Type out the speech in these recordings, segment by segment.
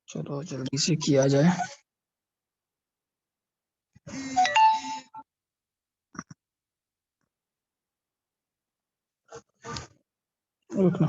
चलो जल्दी से किया जाए। रुकना।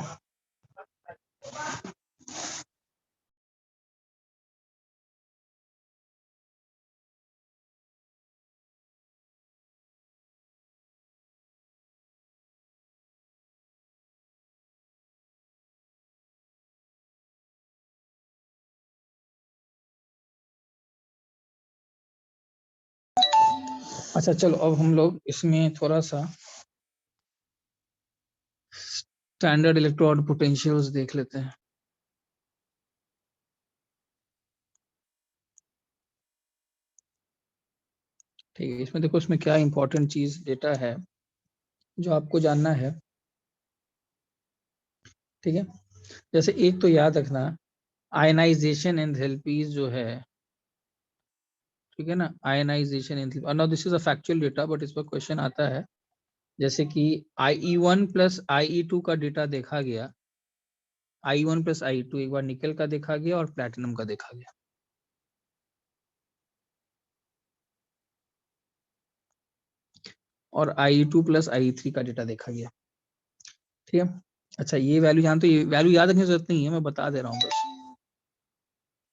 अच्छा चलो अब हम लोग इसमें थोड़ा सा स्टैंडर्ड इलेक्ट्रोड पोटेंशियल्स देख लेते हैं। ठीक है, इसमें देखो इसमें क्या इंपॉर्टेंट चीज डेटा है जो आपको जानना है। ठीक है, जैसे एक तो याद रखना आयनाइजेशन एंथैल्पीज जो है, ठीक है ना, ionization enthalpy. Now this is a factual data but इस पर क्वेश्चन आता है, जैसे कि IE1 प्लस IE2 का डेटा देखा गया, IE1 प्लस IE2 एक बार निकल का देखा गया और प्लैटिनम का देखा गया। और IE2 प्लस IE3 का डेटा देखा गया। ठीक है, अच्छा ये वैल्यू जानते हो, ये वैल्यू याद रखने की जरूरत नहीं है, मैं बता दे रहा हूँ बस।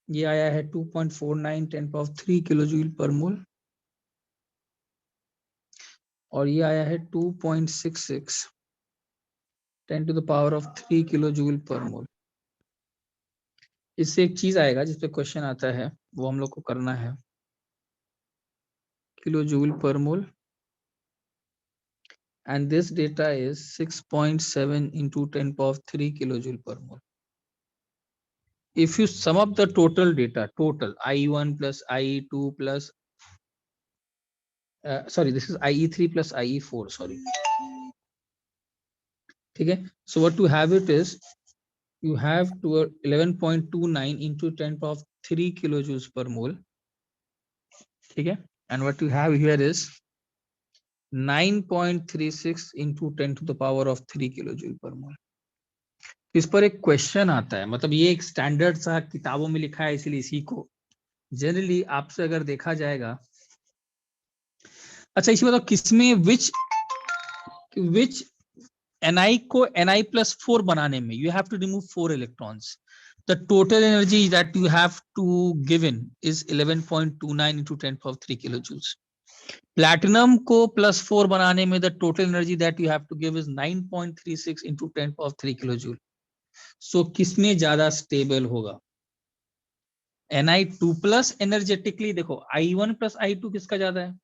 ये आया है 2.49 10³ किलो जूल पर मोल, और ये आया है 2.66 10³ किलो जूल पर मोल। इससे एक चीज आएगा जिस पे क्वेश्चन आता है, वो हम लोग को करना है, किलो जूल पर मोल, and this data is 6.7 into 10³ kilojoule per mole. If you sum up the total data, total IE1 plus IE2 plus sorry, this is IE3 plus IE4, sorry. ठीक है, so what you have it is you have to 11.29 into 10³ kilojoules per mole. ठीक है, and what you have here is 9.36 into 10³ kilojoule per mole. इस पर एक question आता है, मतलब ये एक स्टैंडर्ड सा किताबों में लिखा है, इसलिए इसी को जनरली आपसे अगर देखा जाएगा। अच्छा इसी बताओ किसमें विच Ni को Ni+4 बनाने में you have to remove 4 electrons. The total energy that you have to given is 11.29 into 10³ kilojoules. Platinum को +4 बनाने में the total energy that you have to give is 9.36 into 10³ kilojoule. So किसमें ज्यादा stable होगा? Ni2 plus energetically देखो I1 plus I2 किसका ज्यादा है?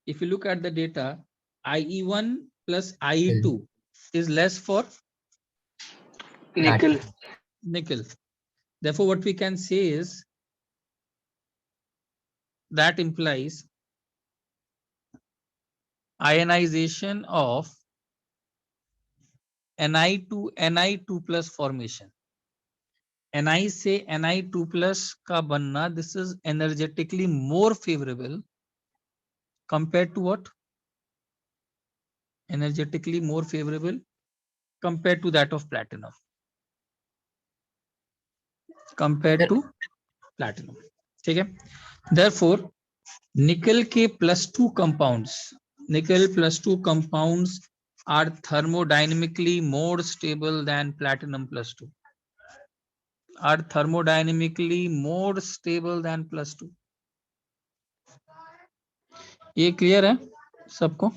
If you look at the data, IE1 plus IE2 is less for nickel. nickel. Therefore, what we can say is that implies ionization of Ni2 plus formation. Ni से Ni2 plus का बनना, this is energetically more favorable compared to what? Energetically more favorable compared to that of platinum. Compared to platinum. ठीक है, therefore nickel के +2 compounds, nickel +2 compounds are thermodynamically more stable than platinum +2, are thermodynamically more stable than +2. ये clear है सबको?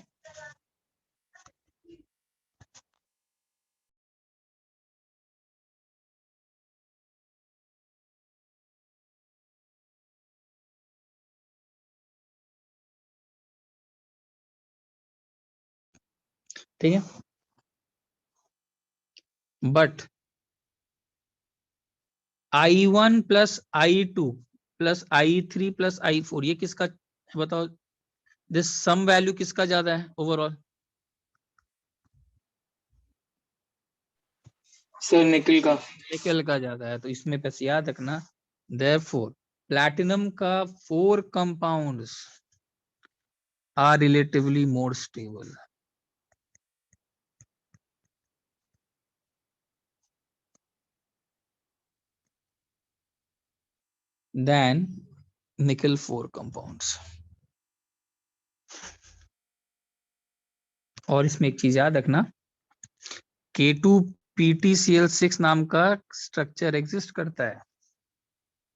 ठीक है, but I1 plus I2 plus I3 plus I4 ये किसका बताओ? दिस सम वैल्यू किसका ज्यादा है ओवरऑल? सर निकल का। निकल का ज्यादा है, तो इसमें बस याद रखना therefore platinum का 4 compounds are relatively more stable. than nickel 4 compounds. और इसमें एक चीज याद रखना, K2PtCl6 नाम का स्ट्रक्चर एग्जिस्ट करता है,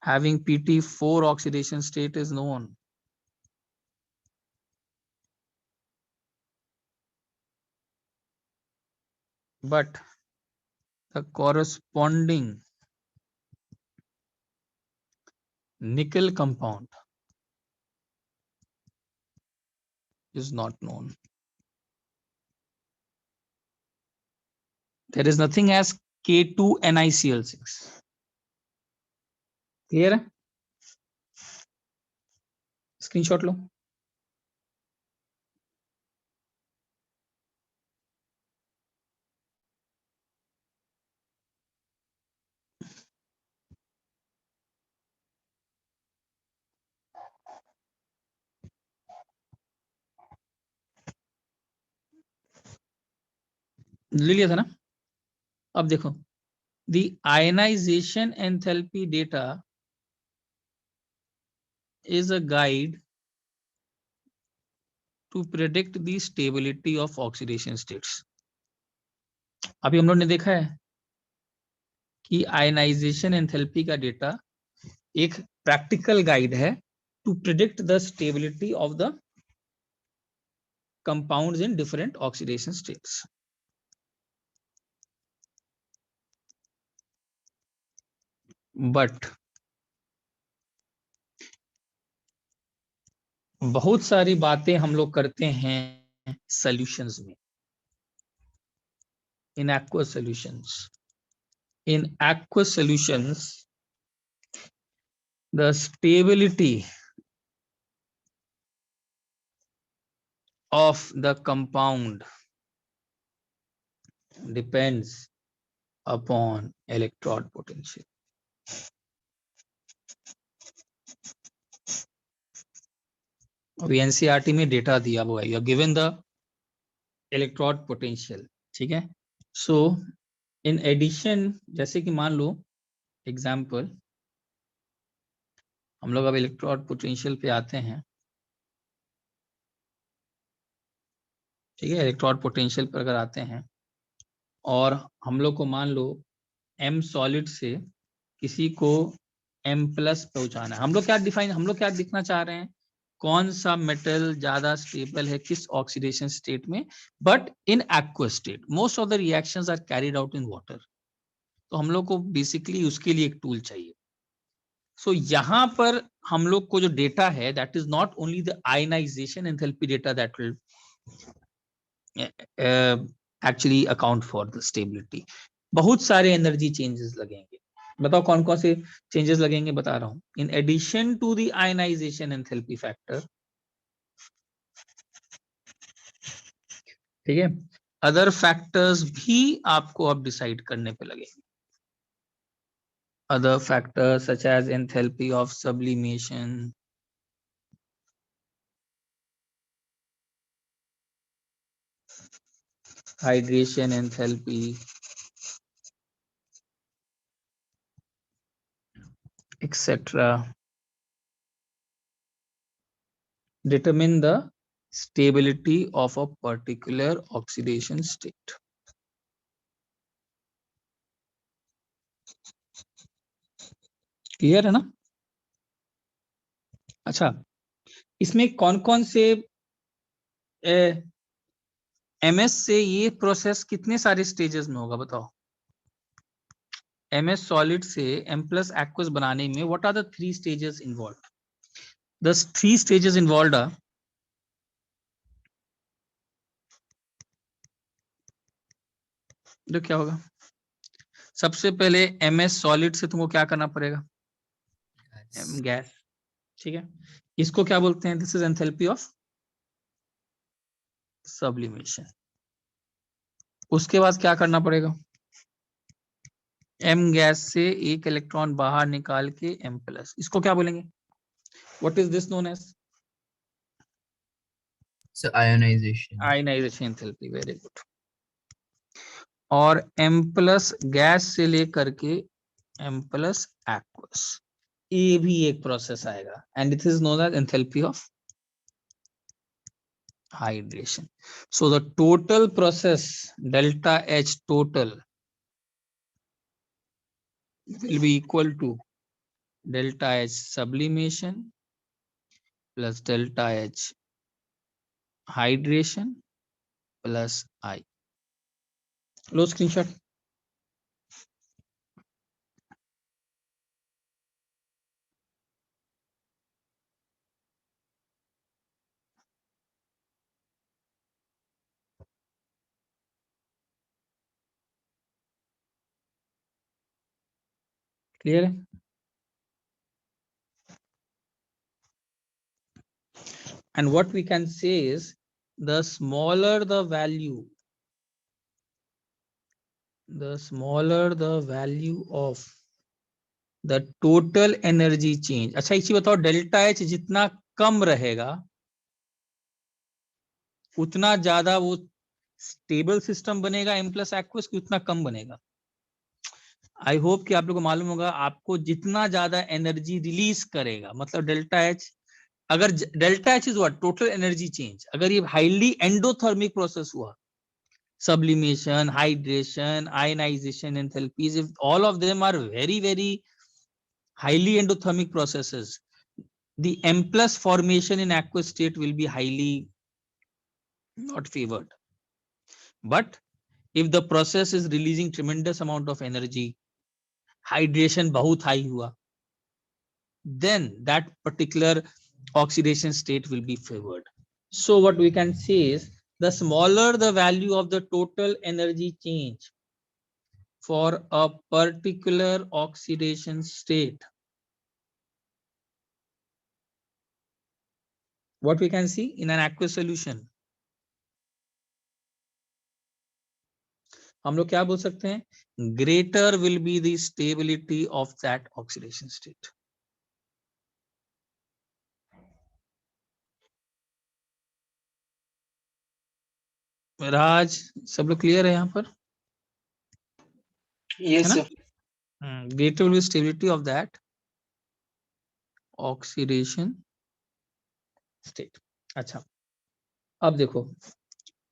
having Pt4 oxidation state is known. But the corresponding nickel compound is not known. There is nothing as K2NiCl6. Clear है? स्क्रीनशॉट लो। ले लिया था ना? अब देखो, the ionization enthalpy data is a guide to predict the stability of oxidation states. अभी हम लोग ने देखा है कि आयनाइजेशन एंथैल्पी का डेटा एक प्रैक्टिकल गाइड है to predict the stability of the compounds in different oxidation states. But बहुत सारी बातें हम लोग करते हैं सॉल्यूशंस में, in aqueous solutions. In aqueous solutions, the stability of the compound depends upon electrode potential. अभी एनसीईआरटी में डेटा दिया हुआ है, you are given the electrode potential, ठीक है। सो इन एडिशन, जैसे कि मान लो एग्जांपल, हम लोग अब इलेक्ट्रोड पोटेंशियल पे आते हैं, ठीक है। इलेक्ट्रोड पोटेंशियल पर अगर आते हैं और हम लोग को मान लो एम सॉलिड से किसी को एम प्लस पहुंचाना है, हम लोग क्या दिखना चाह रहे हैं, कौन सा मेटल ज्यादा स्टेबल है किस ऑक्सीडेशन स्टेट में, but in aqueous state most of the reactions are carried out in water. तो हम लोग को बेसिकली उसके लिए एक टूल चाहिए। सो यहाँ पर हम लोग को जो डेटा है, that is not only the ionization enthalpy data that will actually account for the stability. बहुत सारे एनर्जी चेंजेस लगेंगे, बताओ कौन कौन से चेंजेस लगेंगे, बता रहा हूं। In addition to the ionization enthalpy factor, ठीक है, अदर फैक्टर्स भी आपको अब डिसाइड करने पे लगेंगे। Other factors such as enthalpy of sublimation, hydration enthalpy, etc. determine the stability of a particular oxidation state. Clear है ना? अच्छा, इसमें कौन कौन से एमएस से ये प्रोसेस कितने सारे स्टेजेस में होगा बताओ। एमएस सॉलिड से एम प्लस एक्वस बनाने में what are the 3 stages involved? The 3 stages involved are, जो क्या होगा, सबसे पहले एमएस सॉलिड से तुमको क्या करना पड़ेगा, एम गैस, ठीक है। इसको क्या बोलते हैं, this is enthalpy of sublimation. उसके बाद क्या करना पड़ेगा, एम गैस से एक इलेक्ट्रॉन बाहर निकाल के एम प्लस, इसको क्या बोलेंगे, what is this known as? Ionization enthalpy, very good. और एम प्लस गैस से लेकर के एम प्लस एक्वस, ये भी एक प्रोसेस आएगा and it is known as enthalpy of hydration. So the total process delta H total will be equal to delta H sublimation plus delta H hydration plus I. Low screenshot. Clear है? And what we can say is the smaller the value of the total energy change. अच्छा इसी बताओ delta H जितना कम रहेगा उतना ज्यादा वो stable system बनेगा एम प्लस एक्वस की उतना कम बनेगा. आई होप कि आप लोगों को मालूम होगा आपको जितना ज्यादा एनर्जी रिलीज करेगा मतलब डेल्टा एच. अगर delta H is what total energy change. अगर ये हाईली एंडोथर्मिक प्रोसेस हुआ sublimation, hydration, ionization, enthalpies, if all of them are very highly endothermic processes, the M plus formation in aqueous state will be highly not favored. But if the process is releasing tremendous amount of energy, hydration बहुत high हुआ, then that particular oxidation state will be favored. So what we can say is the smaller the value of the total energy change for a particular oxidation state, what we can see in an aqueous solution, हम लोग क्या बोल सकते हैं greater will be the stability of that oxidation state. राज सब लोग clear है यहाँ पर? Yes, है sir. ना? greater will be stability of that oxidation state. अच्छा अब देखो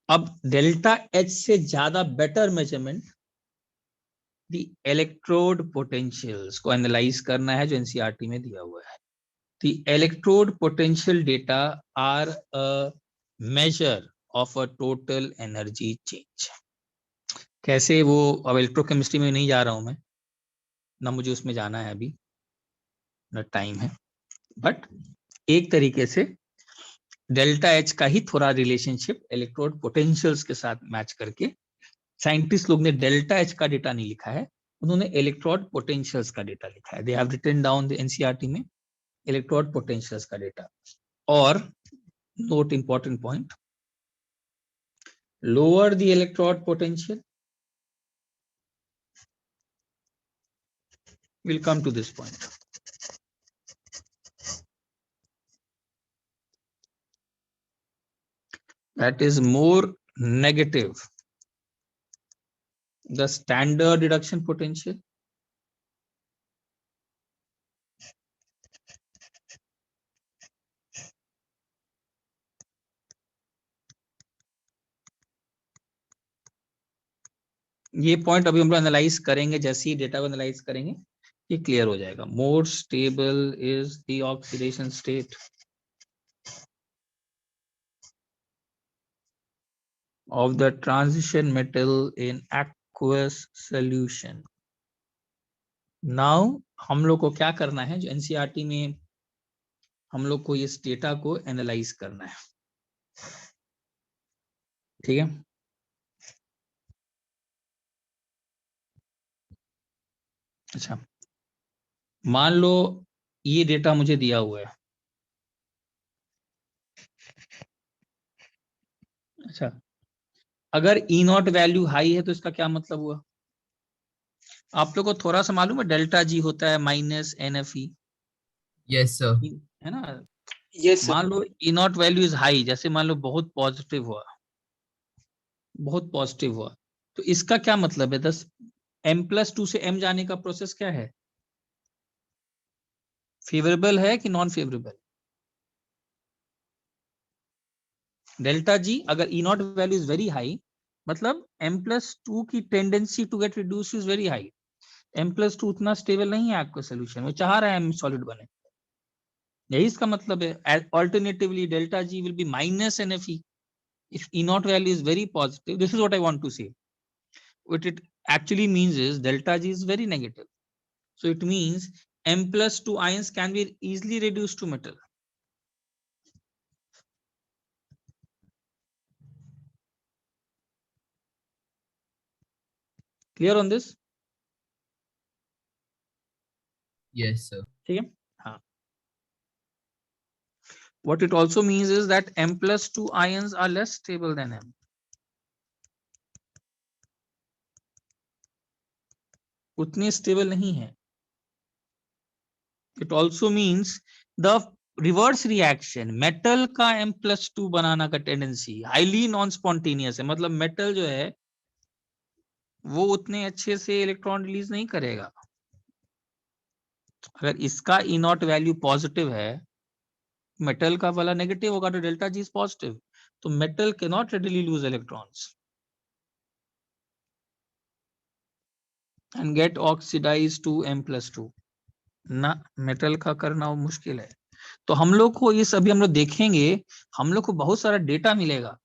अब डेल्टा एच से ज्यादा better measurement the electrode potentials को एनालाइज करना है जो एनसीईआरटी में दिया हुआ है. The electrode potential data are a measure of a total energy change. कैसे वो अब इलेक्ट्रोकेमिस्ट्री में नहीं जा रहा हूं मैं ना मुझे उसमें जाना है अभी ना टाइम है. बट एक तरीके से डेल्टा एच का ही थोड़ा रिलेशनशिप इलेक्ट्रोड पोटेंशियल्स के साथ मैच करके साइंटिस्ट लोग ने डेल्टा एच का डेटा नहीं लिखा है उन्होंने इलेक्ट्रोड पोटेंशियल्स का डेटा लिखा है. They have written down the NCERT में इलेक्ट्रोड पोटेंशियल्स का डेटा. और note important point lower the electrode potential, we'll come to this point. That is more negative the standard reduction potential ये point अभी हम लोग analyse करेंगे. जैसे ही data को एनालाइज करेंगे ये क्लियर हो जाएगा. More stable is the oxidation state of the transition metal in aqueous solution. Now हम लोग को क्या करना है जो एनसीईआरटी में हम लोग को इस डेटा को एनालाइज करना है. ठीक है अच्छा मान लो ये डेटा मुझे दिया हुआ है. अच्छा अगर ई नॉट वैल्यू हाई है तो इसका क्या मतलब हुआ? आप लोग को थोड़ा सा मालूम है डेल्टा जी होता है minus N F E. Yes sir. है ना? Yes, sir. मान लो E nought value is high जैसे मान लो बहुत पॉजिटिव हुआ तो इसका क्या मतलब है? 10 m+2 से m जाने का प्रोसेस क्या है? फेवरेबल है कि नॉन फेवरेबल? डेल्टा जी अगर E nought value is very high, मतलब m+2 की tendency to get reduce is very high. m+2 उतना स्टेबल नहीं है आपका सोल्यूशन, वो चाह रहा है m सॉलिड बने, यही इसका मतलब है। Alternatively delta G will be minus NFE if E naught value is very positive. This is what I want to say. What it actually means is delta G is very negative. So it means m+2 ions can be easily reduced to metal. Clear on this? Yes, sir. ठीक है, हाँ. What it also means is that m+2 ions are less stable than m. उतने stable नहीं है. It also means the reverse reaction, metal का m+2 बनाना का tendency highly non-spontaneous है, मतलब metal जो है वो उतने अच्छे से इलेक्ट्रॉन रिलीज नहीं करेगा। अगर इसका ई नॉट वैल्यू पॉजिटिव है, मेटल का वाला नेगेटिव होगा, तो डेल्टा जी इज पॉजिटिव, तो metal can not readily lose electrons and get oxidise to m+2 ना, मेटल का करना वो मुश्किल है। तो हम लोग को ये सभी हम लोग देखेंगे, हम लोग को बहुत सारा डेटा मिलेगा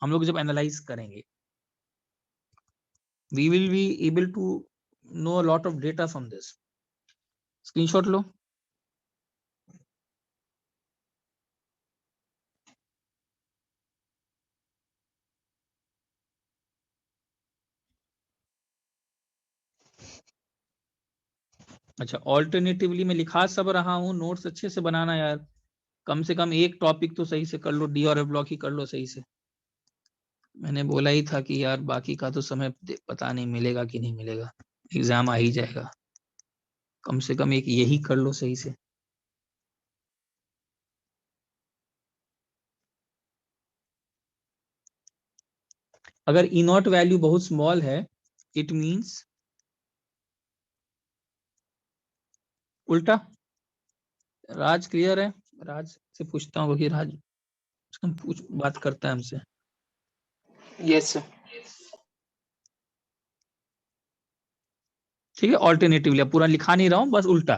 हम लोग जब एनालाइज करेंगे। We will be able to know a lot of data from this. Screenshot लो। अच्छा, ऑल्टरनेटिवली मैं लिखा सब रहा हूँ, नोट्स अच्छे से बनाना यार, कम से कम एक टॉपिक तो सही से कर लो, डी और एफ ब्लॉक ही कर लो सही से। मैंने बोला ही था कि यार बाकी का तो समय पता नहीं मिलेगा कि नहीं मिलेगा, एग्जाम आ ही जाएगा, कम से कम एक यही कर लो सही से। अगर ई नॉट वैल्यू बहुत स्मॉल है, इट मींस उल्टा। राज क्लियर है? राज से पूछता हूँ, वही राज हम पूछ बात करता है हमसे। Yes sir. ठीक है, ऑल्टरनेटिवली पूरा लिखा नहीं रहा हूँ, बस उल्टा।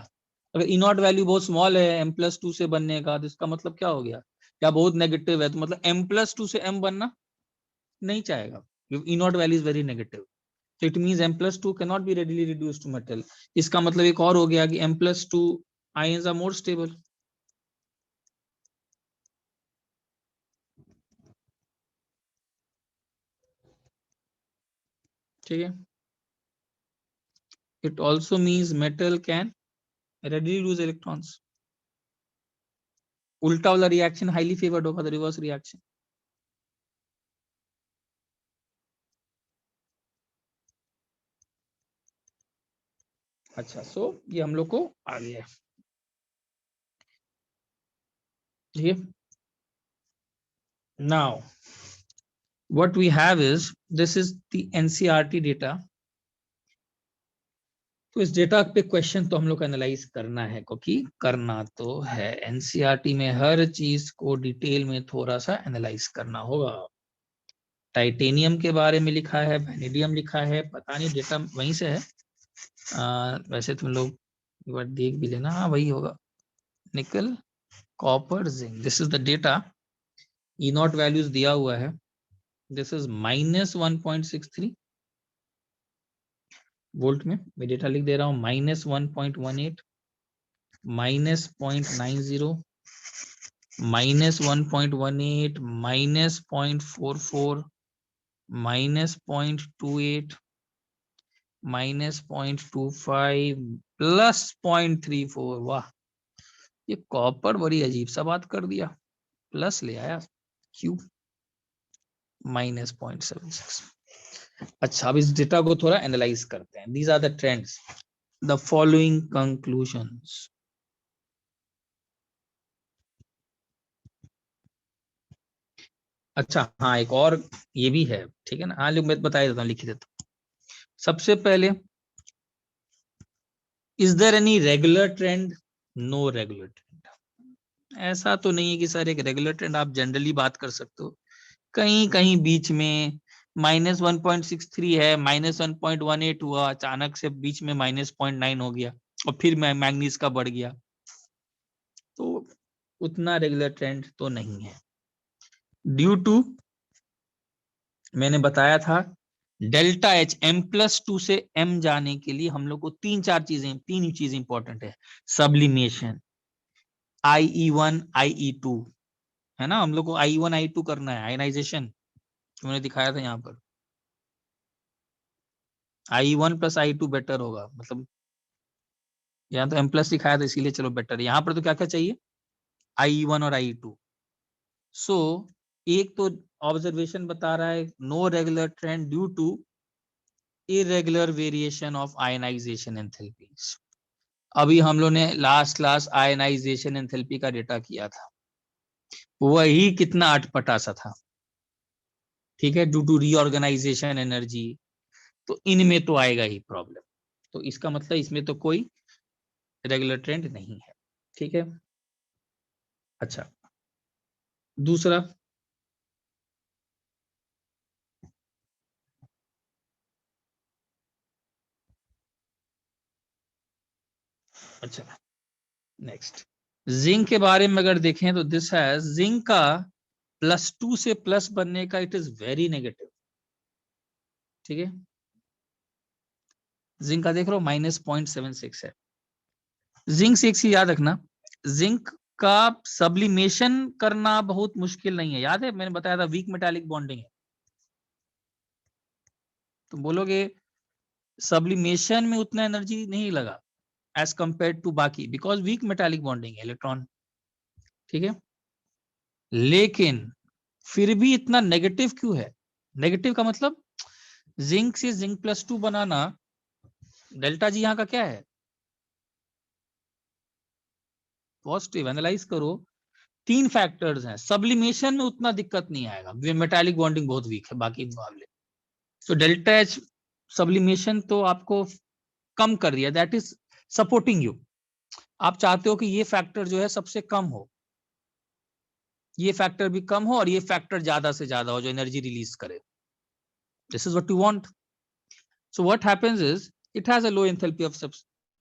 अगर ई नॉट वैल्यू बहुत स्मॉल है m+2 से बनने का, तो इसका मतलब क्या हो गया, या बहुत नेगेटिव है, तो मतलब m+2 से m बनना नहीं चाहेगा, E nought value is very negative, so it means m+2 cannot be readily reduced to metal। इसका मतलब एक और हो गया कि m+2 ions are more stable। ठीक है, it also means metal can readily lose electrons। उल्टा वाला रिएक्शन हाईली फेवर्ड होगा, द रिवर्स रिएक्शन। अच्छा, सो ये हम लोग को आ गया। ठीक है, now what we have is, this is the NCERT data. तो इस डेटा पे क्वेश्चन तो हम लोग को एनालाइज करना है, क्योंकि करना तो है, एनसीईआरटी में हर चीज को डिटेल में थोड़ा सा एनालाइज करना होगा। टाइटेनियम के बारे में लिखा है, वैनेडियम लिखा है, पता नहीं डेटा वहीं से है। वैसे तुम लोग एक बार देख भी लेना, हाँ वही होगा। निकल, copper, zinc, this is the data. E not values दिया हुआ है, दिस इज -1.63 वोल्ट में, मैं डेटा लिख दे रहा हूँ, -1.18, -0.90, -1.18, -0.44, -0.28, -0.25, +0.34। वाह, ये कॉपर बड़ी अजीब सा बात कर दिया, प्लस ले आया, क्यों? -0.76। अच्छा, अब इस डेटा को थोड़ा एनालाइज करते हैं। These are the trends, the following conclusions. अच्छा हाँ, एक और ये भी है, ठीक है ना, हाँ मैं बता देता हूँ, लिख देता हूँ। सबसे पहले, is there any regular trend no regular trend. ऐसा तो नहीं है कि सर एक रेगुलर ट्रेंड आप जनरली बात कर सकते हो, कहीं कहीं बीच में -1.63 है, -1.18 हुआ, अचानक से बीच में -0.9 हो गया और फिर मैग्नीज का बढ़ गया, तो उतना रेगुलर ट्रेंड तो नहीं है। ड्यू टू मैंने बताया था डेल्टा एच M+2 से M जाने के लिए हम लोग को तीन चीजें इंपॉर्टेंट है। सब्लिमेशन, IE1 IE2 है ना, हम लोग को IE1 IE2 करना है। आयनाइजेशन मैंने दिखाया था यहाँ पर, IE1 + IE2 बेटर होगा, मतलब यहाँ तो M+ दिखाया था इसीलिए चलो बेटर। यहाँ पर तो क्या क्या चाहिए, IE1 और IE2। सो एक तो ऑब्जर्वेशन बता रहा है no regular trend due to irregular variation of ionization enthalpies। अभी हम लोग ने लास्ट क्लास आयनाइजेशन एंथैल्पी का डेटा किया था, वही कितना अटपटा सा था, ठीक है, ड्यू टू रीऑर्गेनाइजेशन एनर्जी। तो इनमें तो आएगा ही प्रॉब्लम, तो इसका मतलब इसमें तो कोई रेगुलर ट्रेंड नहीं है, ठीक है। अच्छा, दूसरा अच्छा नेक्स्ट जिंक के बारे में अगर देखें तो दिस है जिंक का +2 से प्लस बनने का इट इज वेरी नेगेटिव, ठीक है। जिंक का देख लो -0.76 है। जिंक से एक चीज याद रखना, जिंक का सब्लिमेशन करना बहुत मुश्किल नहीं है, याद है मैंने बताया था वीक मेटालिक बॉन्डिंग है। तो बोलोगे सब्लिमेशन में उतना एनर्जी नहीं लगा एज कंपेयर टू बाकी, बिकॉज वीक मेटालिक बॉन्डिंग है इलेक्ट्रॉन, ठीक है। लेकिन फिर भी इतना नेगेटिव क्यों है? नेगेटिव का मतलब जिंक से Zn+2 बनाना, डेल्टा जी यहाँ का क्या है, पॉजिटिव। एनालाइज करो, तीन फैक्टर्स हैं, सब्लिमेशन में उतना दिक्कत नहीं आएगा, मेटालिक बॉन्डिंग बहुत वीक है बाकी मुकाबले। तो डेल्टा एच सब्लिमेशन तो आपको कम कर दिया, दैट इज सपोर्टिंग यू। आप चाहते हो कि ये फैक्टर जो है सबसे कम हो, ये फैक्टर भी कम हो और ये फैक्टर ज्यादा से ज्यादा हो जो एनर्जी रिलीज करे। This is what you want. So what happens is it has a low enthalpy of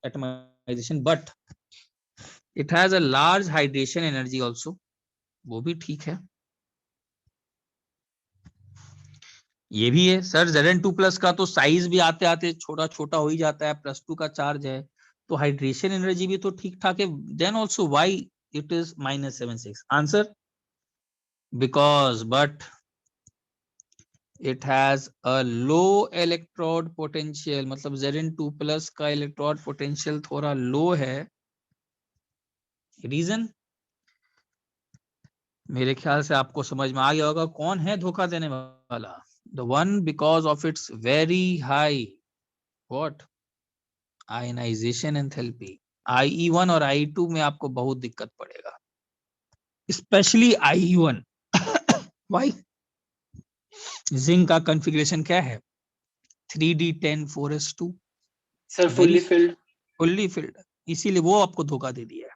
atomisation but it has a large hydration energy also, वो भी ठीक है। ये भी है सर Zn2+ का तो साइज भी आते आते छोटा छोटा हो ही जाता है, +2 का चार्ज है, तो हाइड्रेशन एनर्जी भी तो ठीक ठाक है। Then also why it is -76? Answer because but it has a low electrode potential, मतलब Zn2+ का इलेक्ट्रोड पोटेंशियल थोड़ा लो है। रीजन मेरे ख्याल से आपको समझ में आ गया होगा, कौन है धोखा देने वाला? The one because of its very high what ionization enthalpy. IE1 और IE2 में आपको बहुत दिक्कत पड़ेगा, स्पेशली IE1। वाई? जिंक का कॉन्फ़िगरेशन क्या है, 3D10 4s2, sir very fully filled. Fully filled, इसीलिए वो आपको धोखा दे दिया है।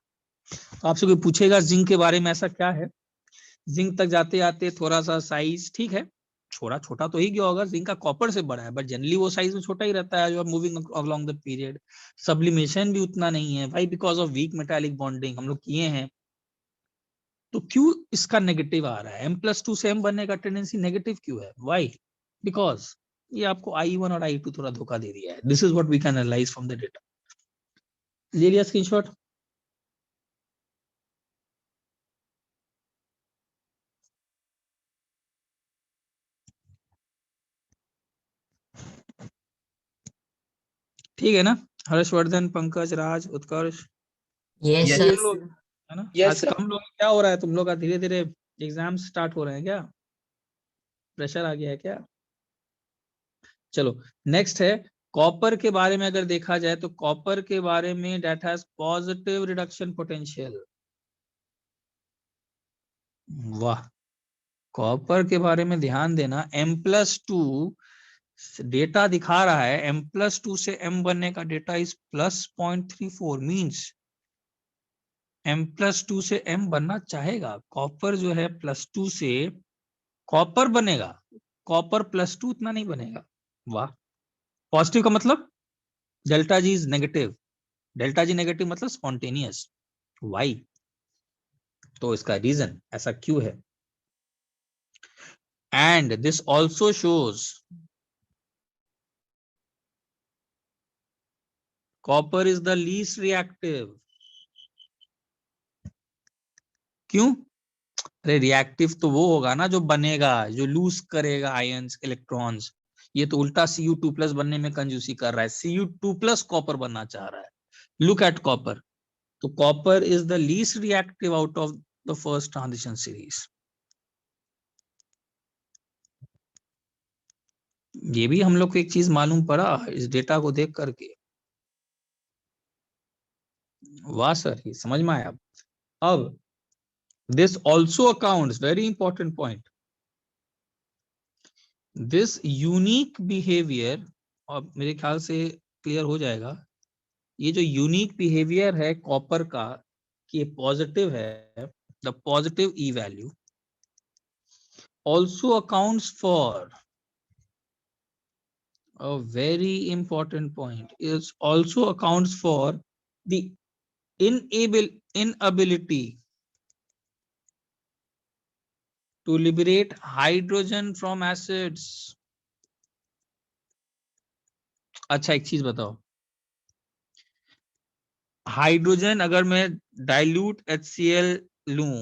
तो आपसे कोई पूछेगा जिंक के बारे में ऐसा क्या है, जिंक तक जाते जाते थोड़ा सा साइज ठीक है, छोटा छोटा तो ही गया होगा, जिंक का कॉपर से बड़ा है, बट जनरली वो साइज में छोटा ही रहता है जो moving along the period. Sublimation भी उतना नहीं है भाई, because of weak metallic bonding हम लोग किए हैं। तो क्यों इसका नेगेटिव आ रहा है, M+2 से M बनने का टेंडेंसी नेगेटिव क्यों है, वाई? बिकॉज ये आपको IE1 और IE2 थोड़ा धोखा दे दिया है। This is what we can analyse from the data. ले लिया स्क्रीनशॉट? ठीक है ना? हर्षवर्धन, पंकज, राज, उत्कर्ष, यस Yes, सर। यस लोग सर। है ना? यस आज सर। कम लोग, क्या हो रहा है तुम लोग का, धीरे धीरे एग्जाम स्टार्ट हो रहे हैं क्या, प्रेशर आ गया है क्या? चलो नेक्स्ट है कॉपर के बारे में अगर देखा जाए तो कॉपर के बारे में that has positive reduction potential. वाह, कॉपर के बारे में ध्यान देना, M+2 डेटा दिखा रहा है, M+2 से M बनने का डेटा इज +0.34 मीन्स M+2 से M बनना चाहेगा, कॉपर जो है +2 से कॉपर बनेगा, कॉपर +2 उतना नहीं बनेगा। वाह, पॉजिटिव का मतलब delta G is negative, delta G negative मतलब स्पॉन्टेनियस। वाई, तो इसका रीजन ऐसा क्यों है। And this also shows copper is the least reactive. क्यों? अरे रिएक्टिव तो वो होगा ना जो बनेगा, जो लूज करेगा आयंस इलेक्ट्रॉन्स। ये तो उल्टा Cu2+ बनने में कंजूसी कर रहा है, Cu2+ कॉपर बनना चाह रहा है। लुक एट कॉपर, तो copper is the least reactive out of the first transition series. ये भी हम लोग को एक चीज मालूम पड़ा इस डेटा को देख करके। वाह सर, ये समझ में आया। अब this also accounts, very important point, this unique behaviour, और मेरे ख्याल से क्लियर हो जाएगा, ये जो यूनिक बिहेवियर है कॉपर का कि पॉजिटिव है, the positive E value also accounts for a very important point, is also accounts for the inability to liberate hydrogen from acids. अच्छा एक चीज बताओ, हाइड्रोजन अगर मैं डाइल्यूट HCl लूं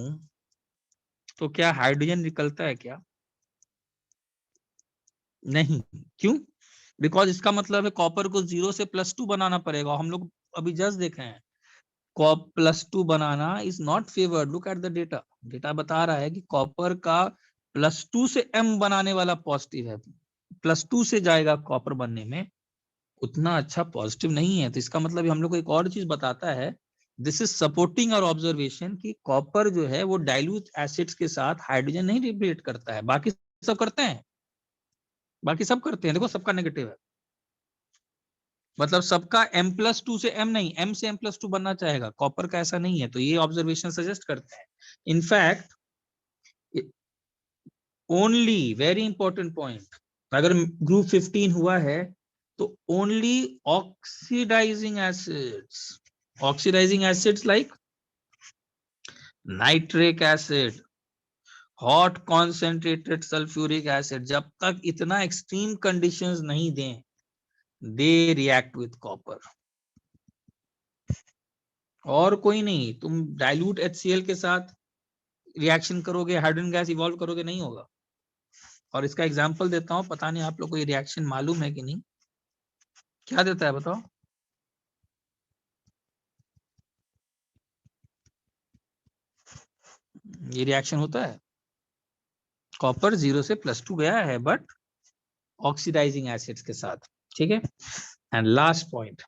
तो क्या हाइड्रोजन निकलता है क्या? नहीं। क्यों? बिकॉज इसका मतलब है कॉपर को 0 से +2 बनाना पड़ेगा। हम लोग अभी जस्ट देखे हैं, कॉप +2 बनाना is not favoured. Look at the data, data बता रहा है कि कॉपर का +2 से M बनाने वाला पॉजिटिव है, +2 से जाएगा कॉपर बनने में, उतना अच्छा पॉजिटिव नहीं है। तो इसका मतलब हम लोग को एक और चीज बताता है, this is supporting our observation कि कॉपर जो है वो डाइल्यूट एसिड्स के साथ हाइड्रोजन नहीं लिबरेट करता है, बाकी सब करते हैं, बाकी सब करते हैं। देखो सबका नेगेटिव है, मतलब सबका M+2 से M नहीं, M से M+2 बनना चाहेगा, कॉपर का ऐसा नहीं है। तो ये ऑब्जर्वेशन सजेस्ट करते हैं, in fact only, very important point, अगर ग्रुप 15 हुआ है तो only oxidising acids, oxidising acids like nitric acid, hot concentrated sulphuric acid, जब तक इतना एक्सट्रीम कंडीशंस नहीं दें, दे रिएक्ट विथ कॉपर। और कोई नहीं, तुम डाइल्यूट HCl के साथ रिएक्शन करोगे, हाइड्रोजन गैस इवॉल्व करोगे, नहीं होगा। और इसका एग्जांपल देता हूं, पता नहीं आप लोग को ये रिएक्शन मालूम है कि नहीं, क्या देता है बताओ? ये रिएक्शन होता है, कॉपर 0 से +2 गया है बट ऑक्सीडाइजिंग एसिड्स के साथ, ठीक है। एंड लास्ट पॉइंट,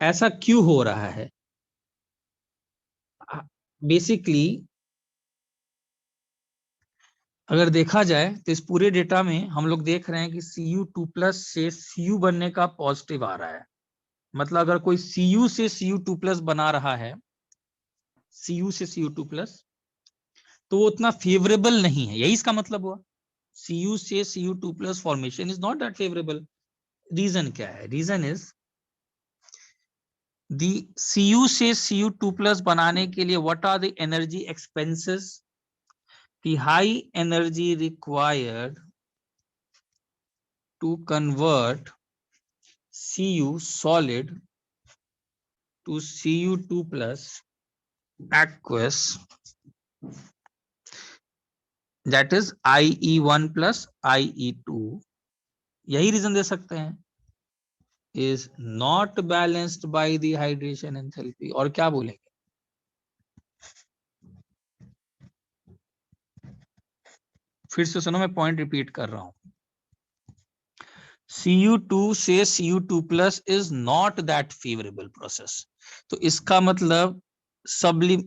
ऐसा क्यों हो रहा है? बेसिकली अगर देखा जाए तो इस पूरे डेटा में हम लोग देख रहे हैं कि Cu2+ से Cu बनने का पॉजिटिव आ रहा है। मतलब अगर कोई Cu से Cu2+ बना रहा है, Cu से Cu2+, तो वो उतना फेवरेबल नहीं है, यही इसका मतलब हुआ। Cu से Cu2+ formation is not that favourable. Reason क्या है? रीजन इज दी Cu से Cu2+ बनाने के लिए what are the energy expenses, the high energy required to convert Cu solid to Cu2+ aqueous, that is IE1 plus IE2, यही reason दे सकते हैं, is not balanced by the hydration enthalpy। और क्या बोलेंगे? फिर से सुनो, मैं पॉइंट रिपीट कर रहा हूं, Cu2 से Cu2+ is not that favorable process। तो इसका मतलब सबलिम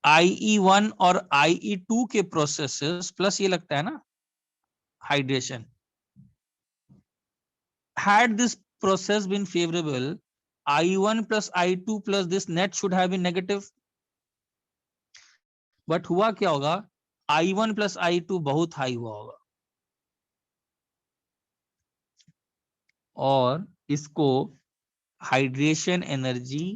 IE1 और IE2 के प्रोसेसेस प्लस ये लगता है ना hydration, had this process been favorable, I1 plus I2 plus this net should have been negative. But हुआ क्या होगा, I1 plus I2 बहुत हाई हुआ होगा और इसको हाइड्रेशन एनर्जी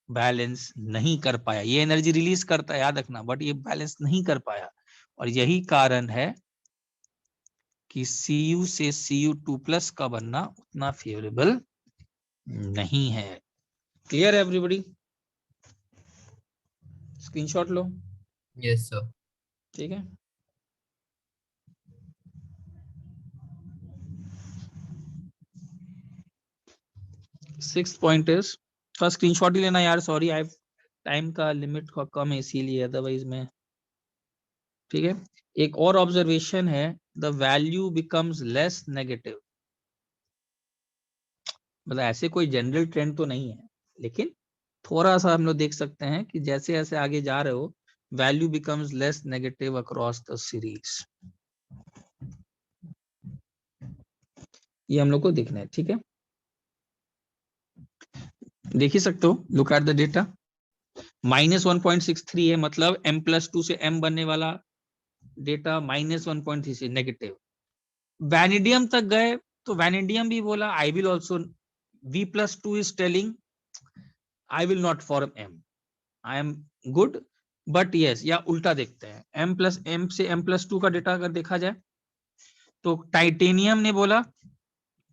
बैलेंस नहीं कर पाया। ये एनर्जी रिलीज करता है याद रखना, बट ये बैलेंस नहीं कर पाया और यही कारण है कि Cu से Cu2+ का बनना उतना फेवरेबल नहीं है। क्लियर है एवरीबॉडी? स्क्रीनशॉट लो। Yes, sir. ठीक है, सिक्स पॉइंट इज, थोड़ा स्क्रीनशॉट ही लेना यार, सॉरी आई टाइम का लिमिट कम है इसीलिए, अदरवाइज में। ठीक है, एक और ऑब्जर्वेशन है, the value becomes less negative. मतलब ऐसे कोई जनरल ट्रेंड तो नहीं है, लेकिन थोड़ा सा हम लोग देख सकते हैं कि जैसे जैसे आगे जा रहे हो value becomes less negative across the series. ये हम लोग को देखना है। ठीक है, देख ही सकते हो, लुक एट द डेटा। -1.63 है, मतलब m+2 से m बनने वाला डेटा -1.3 नेगेटिव। वैनिडियम तक गए तो वैनिडियम भी बोला I will also, V+2 is telling I will not form m, I am good but yes, या उल्टा देखते हैं, m से m+2 का डेटा अगर देखा जाए तो टाइटेनियम ने बोला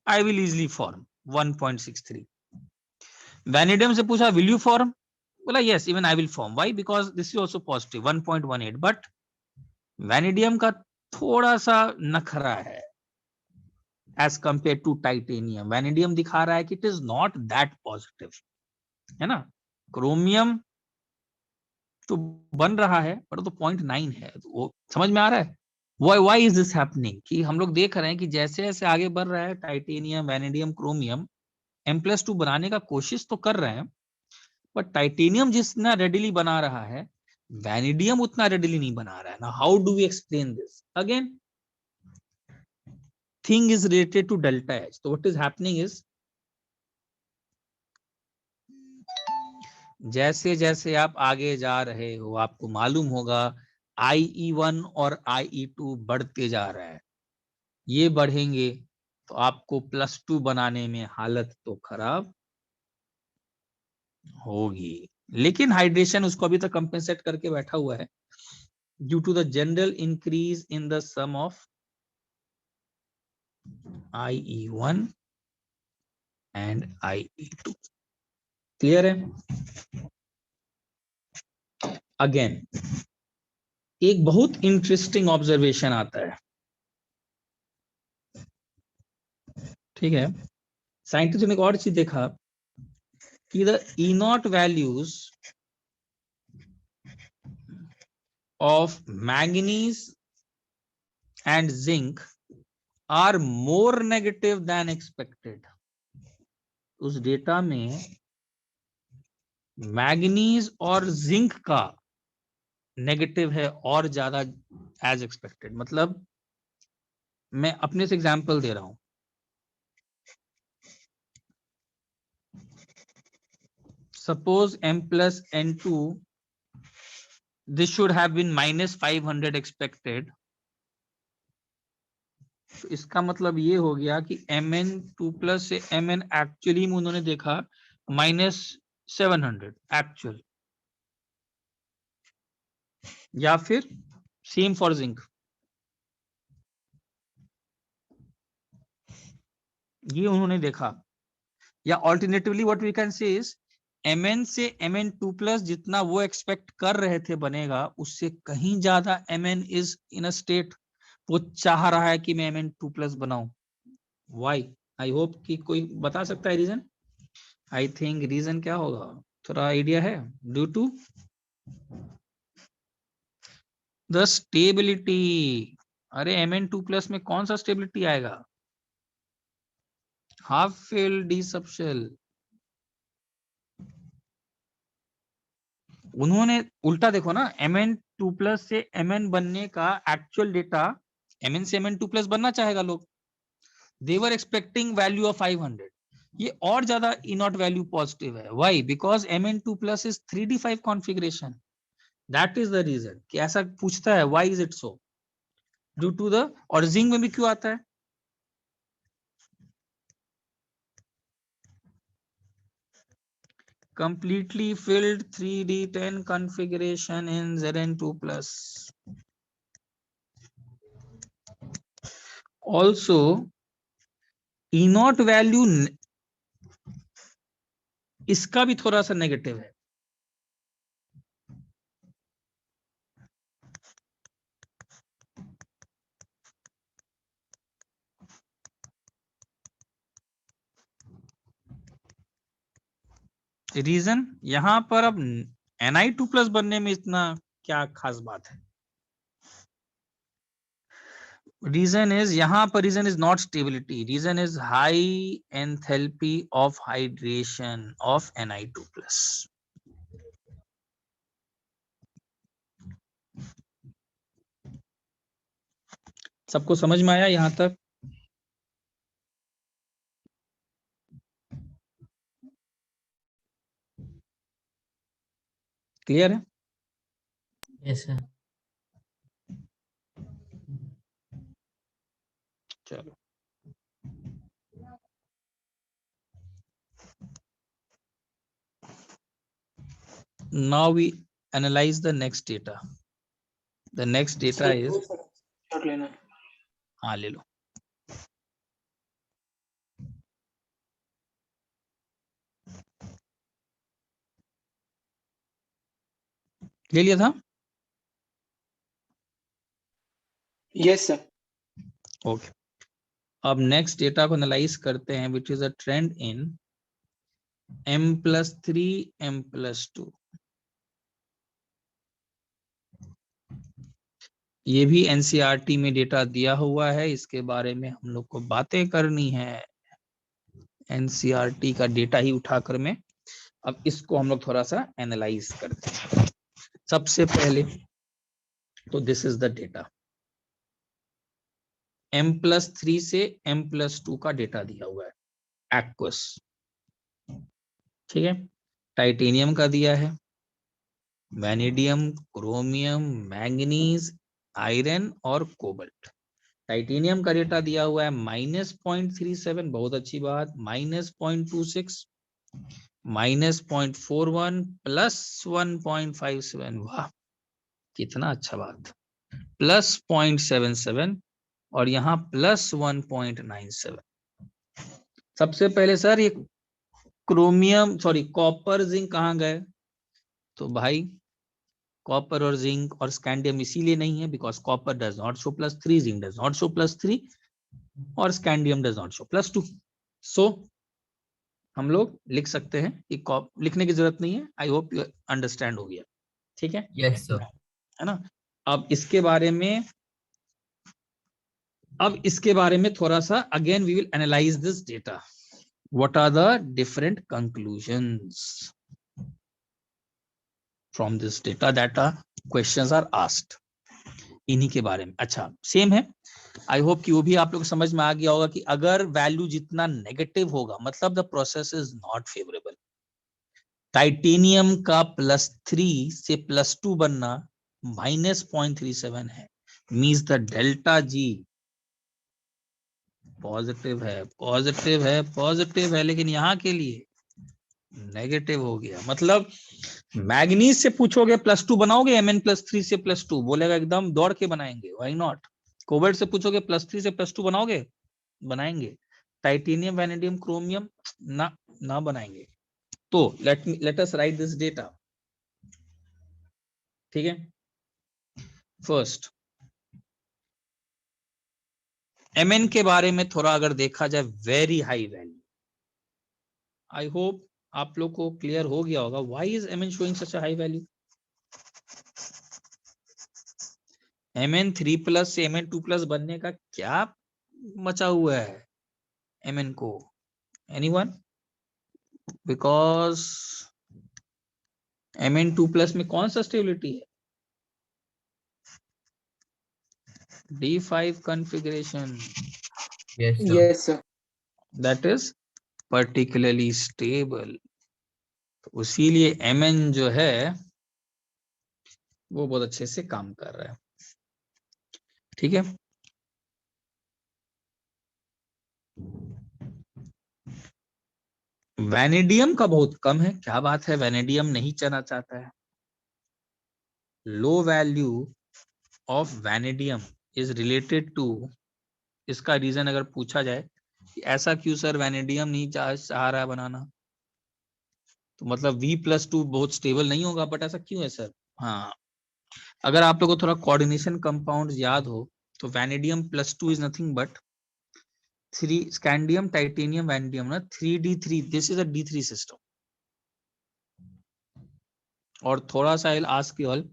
I will easily form 1.63। Vanadium से पूछा विल यू फॉर्म, बोला yes even I will form, why, because this is also positive 1.18। But vanadium का थोड़ा सा नखरा है as compare to titanium. Vanadium दिखा रहा है कि it is not that positive, है ना। क्रोमियम तो बन रहा है पर तो 0.9 है, तो वो समझ में आ रहा है व्हाई इज दिस हैपनिंग, कि हम लोग देख रहे हैं कि जैसे जैसे आगे बढ़ रहा है टाइटेनियम, वैनिडियम, क्रोमियम m+2 बनाने का कोशिश तो कर रहे हैं, पर टाइटेनियम जितना रेडिली बना रहा है वैनिडियम उतना रेडिली नहीं बना रहा है ना। How do we explain this? Again thing is related to delta H. तो व्हाट इज हैपनिंग इज, जैसे जैसे आप आगे जा रहे हो आपको मालूम होगा IE1 और IE2 बढ़ते जा रहा है, ये बढ़ेंगे तो आपको +2 बनाने में हालत तो खराब होगी। लेकिन हाइड्रेशन उसको अभी तक कंपेंसेट करके बैठा हुआ है due to the general increase in the sum of IE1 and IE2। Clear है? अगेन एक बहुत इंटरेस्टिंग ऑब्जर्वेशन आता है। ठीक है, साइंटिस्ट ने एक और चीज देखा कि the E0 values of manganese and zinc are more negative than expected. उस डेटा में मैंगनीज और जिंक का नेगेटिव है और ज्यादा एज एक्सपेक्टेड। मतलब मैं अपने से एग्जांपल दे रहा हूं, suppose m+n2 this should have been -500 expected। तो इसका मतलब ये हो गया कि Mn2+ से Mn एक्चुअली में उन्होंने देखा -700 एक्चुअल, या फिर सेम फॉर जिंक, ये उन्होंने देखा। या alternatively what we can say is Mn से Mn2+ जितना वो एक्सपेक्ट कर रहे थे बनेगा उससे कहीं ज्यादा Mn is in a state, वो चाह रहा है कि मैं Mn2+ बनाऊं। व्हाई? आई होप कि कोई बता सकता है रीजन। आई थिंक रीजन क्या होगा, थोड़ा आइडिया है? Due to the stability. अरे Mn2+ में कौन सा स्टेबिलिटी आएगा? Half filled D subshell. उन्होंने उल्टा देखो ना, Mn2+ से Mn बनने का एक्चुअल डेटा, Mn से Mn2+ बनना चाहेगा लोग, they were expecting value of 500, ये और ज्यादा ई नॉट वैल्यू पॉजिटिव है. Why? Because Mn2 plus is 3d5 configuration. That is the reason कि ऐसा पूछता है. Why is it so? Due to the, और जिंक में भी क्यों आता है? completely filled 3d10 configuration in Zn2 plus. Also E not value इसका भी थोड़ा सा नेगेटिव है. रीजन यहां पर अब Ni2 प्लस बनने में इतना क्या खास बात है? रीजन इज, यहां पर reason is not stability, reason is high enthalpy of hydration of Ni2 plus. सबको समझ में आया यहां तक? क्लियर है? Yes, sir. चलो, now we analyze the next data. The next data is, shot लेना. हाँ ले लो. ले लिया था? Yes sir. ओके. अब नेक्स्ट डेटा को एनालाइज करते हैं, which is a trend in M+3 M+2. ये भी NCERT में डेटा दिया हुआ है, इसके बारे में हम लोग को बातें करनी है. NCERT का डेटा ही उठाकर में अब इसको हम लोग थोड़ा सा एनालाइज करते हैं. सबसे पहले तो this is the data. M+3 से M+2 का डेटा दिया हुआ है, एक्वस. ठीक है. टाइटेनियम का दिया है, वैनेडियम, क्रोमियम, मैंगनीज, आयरन और कोबल्ट. टाइटेनियम का डेटा दिया हुआ है -0.37, बहुत अच्छी बात. -0.26, -0.41, +1.57, वाह कितना अच्छा बात. +0.77 और यहाँ +1.97. सबसे पहले सर ये क्रोमियम सॉरी कॉपर जिंक कहाँ गए? तो भाई कॉपर और जिंक और स्कैंडियम इसीलिए नहीं है because copper does not show +3, zinc does not show +3 और स्कैंडियम डज नॉट शो +2. सो हम लोग लिख सकते हैं कि लिखने की जरूरत नहीं है. आई होप यू अंडरस्टैंड हो गया. ठीक है, Yes, sir. है ना? अब इसके बारे में थोड़ा सा again we will analyse this data. What are the different conclusions from this data that are questions are asked. इन्हीं के बारे में. अच्छा, सेम है. आई होप कि वो भी आप लोग को समझ में आ गया होगा कि अगर वैल्यू जितना नेगेटिव होगा मतलब the process is not favourable. Titanium का +3 से +2 बनना -0.37 है, means the delta G positive है, पॉजिटिव है, पॉजिटिव है, लेकिन यहाँ के लिए नेगेटिव हो गया. मतलब मैग्नीज से पूछोगे +2 बनाओगे, Mn+3 से +2 बोलेगा एकदम दौड़ के बनाएंगे, व्हाई नॉट. कोबाल्ट से पूछोगे +3 से +2 बनाओगे, बनाएंगे. टाइटेनियम, वैनेडियम, क्रोमियम ना बनाएंगे. तो let us right this data. ठीक है. फर्स्ट Mn के बारे में थोड़ा अगर देखा जाए, very high value. I hope आप लोग को क्लियर हो गया होगा why is Mn showing such a high value. Mn3 plus से Mn2 प्लस बनने का क्या मचा हुआ है Mn को? एनीवन? बिकॉज Mn2 प्लस में कौन सा स्टेबिलिटी है? D5 configuration. Yes, sir. Yes sir. That is particularly stable, तो इसीलिए Mn जो है वो बहुत अच्छे से काम कर रहा है। ठीक है, वैनेडियम का बहुत कम है। क्या बात है, वैनेडियम नहीं चलना चाहता है। Low value of vanadium is related to, इसका रीजन अगर पूछा जाए कि ऐसा क्यों सर वैनेडियम नहीं चाह रहा है बनाना, तो मतलब V+2 बहुत स्टेबल नहीं होगा, बट ऐसा क्यों है सर? हाँ, अगर आप लोगों को थोड़ा कोऑर्डिनेशन कंपाउंड याद हो तो वैनेडियम+2 is nothing but 3 scandium titanium vanadium ना 3D3, this is a D3 system. और थोड़ा सा आस्क यू ऑल,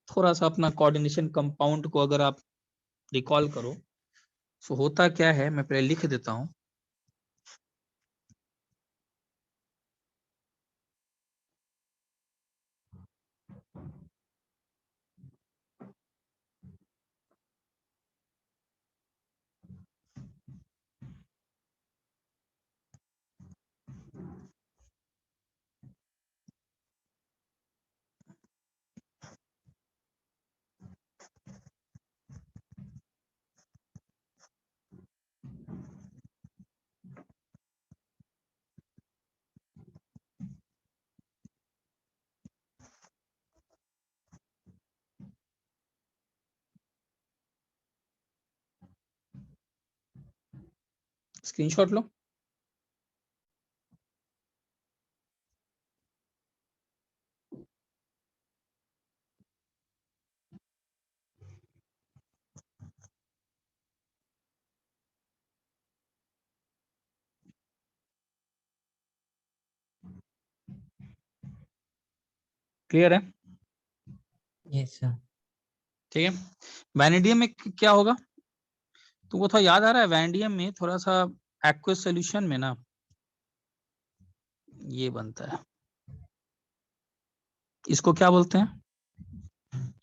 थोड़ा सा अपना कोऑर्डिनेशन कंपाउंड को अगर आप रिकॉल करो तो होता क्या है, मैं पहले लिख देता हूं। स्क्रीनशॉट लो। क्लियर है? Yes, sir. ठीक है, वैनेडियम में क्या होगा तुमको थोड़ा याद आ रहा है? वैनेडियम में थोड़ा सा एक्वस सोल्यूशन में ना ये बनता है, इसको क्या बोलते हैं?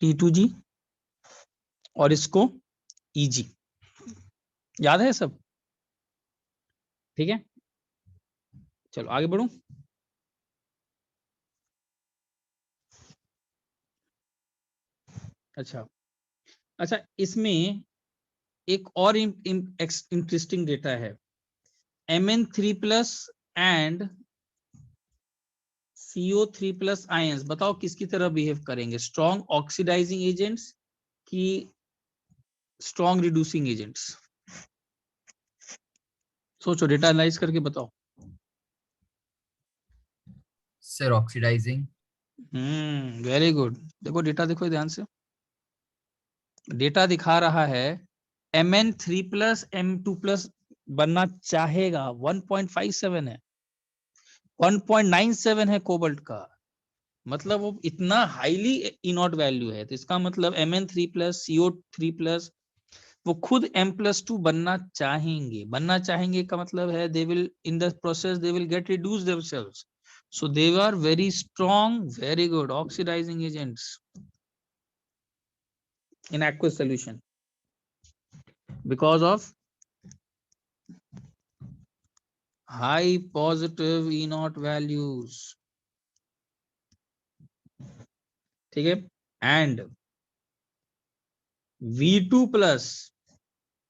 T2G, और इसको EG। याद है सब? ठीक है, चलो आगे बढ़ूं। अच्छा अच्छा, इसमें एक और इंटरेस्टिंग डेटा है। Mn3+ एंड CO3+ आयंस बताओ किसकी तरह बिहेव करेंगे? स्ट्रॉन्ग ऑक्सीडाइजिंग एजेंट्स की स्ट्रॉन्ग रिड्यूसिंग एजेंट्स? सोचो, डेटा एनालाइज करके बताओ। Sir, oxidizing. Very good. देखो डेटा देखो ध्यान से, डेटा दिखा रहा है Mn3+ M2+ बनना चाहेगा, 1.57 है, 1.97 है कोबाल्ट का, मतलब वो इतना हाईली इनॉट वैल्यू है। तो इसका मतलब Mn3+ CO3+ वो खुद M+2 बनना चाहेंगे का मतलब है they will in the process they will get reduce themselves, so they are very strong, very good oxidising agents in aqueous solution because of high positive E naught values। ठीक है, and V2+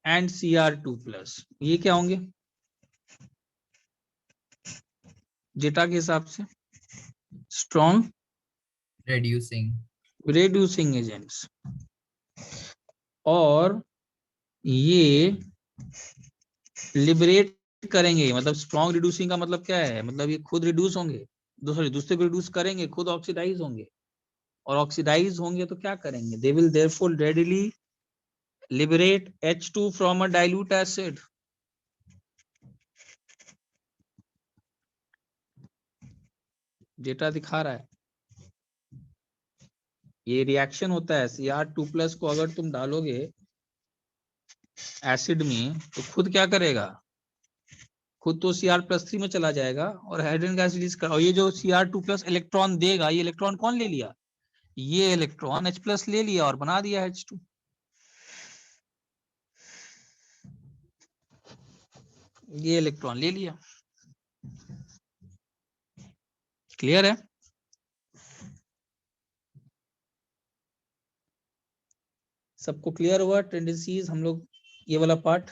and Cr2+, ये क्या होंगे data के हिसाब से? Strong Reducing. Reducing agents. और ये लिबरेट करेंगे, मतलब स्ट्रॉन्ग रिड्यूसिंग का मतलब क्या है? मतलब ये खुद रिड्यूस होंगे, दूसरे को रिड्यूस करेंगे, खुद ऑक्सीडाइज होंगे, और ऑक्सीडाइज होंगे तो क्या करेंगे? They will therefore readily liberate H2 from a dilute acid. Data दिखा रहा है, ये रिएक्शन होता है। Cr2+ को अगर तुम डालोगे एसिड में तो खुद क्या करेगा? खुद तो Cr+3 में चला जाएगा और हाइड्रोजन गैस रिलीज कर, और ये जो Cr2+ इलेक्ट्रॉन देगा, ये इलेक्ट्रॉन कौन ले लिया? ये इलेक्ट्रॉन H+ ले लिया और बना दिया H2। ये इलेक्ट्रॉन ले लिया। क्लियर है? सबको क्लियर हुआ टेंडेंसीज हम लोग ये वाला पार्ट?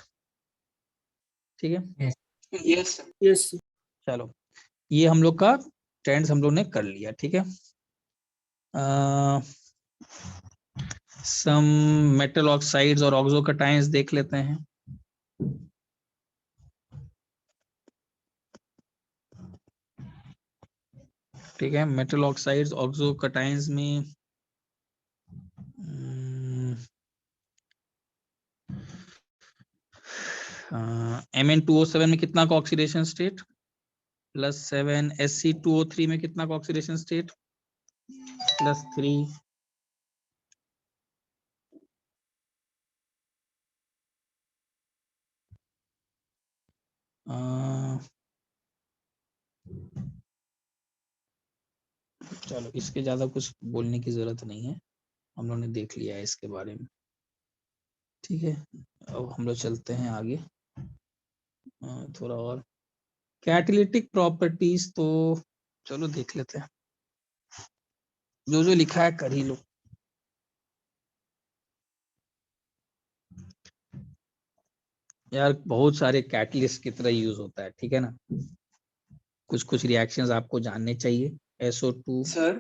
ठीक है, Yes, sir. Yes, sir. चलो ये हम लोग का ट्रेंड्स हम लोग ने कर लिया। ठीक है, सम मेटल ऑक्साइड्स और ऑक्सोकटाइंस देख लेते हैं। ठीक है, मेटल ऑक्साइड्स ऑक्सोकटाइंस में Mn2O7 में कितना का ऑक्सीडेशन स्टेट? +7। Sc2O3 में कितना का ऑक्सीडेशन स्टेट? +3। चलो इसके ज्यादा कुछ बोलने की जरूरत नहीं है, हम लोग ने देख लिया है इसके बारे में। ठीक है, अब हम लोग चलते हैं आगे। थोड़ा और कैटालिटिक प्रॉपर्टीज तो चलो देख लेते हैं, जो जो लिखा है कर ही लो। यार बहुत सारे कैटलिस्ट की तरह यूज होता है, ठीक है ना। कुछ कुछ रिएक्शंस आपको जानने चाहिए। SO2। Sir,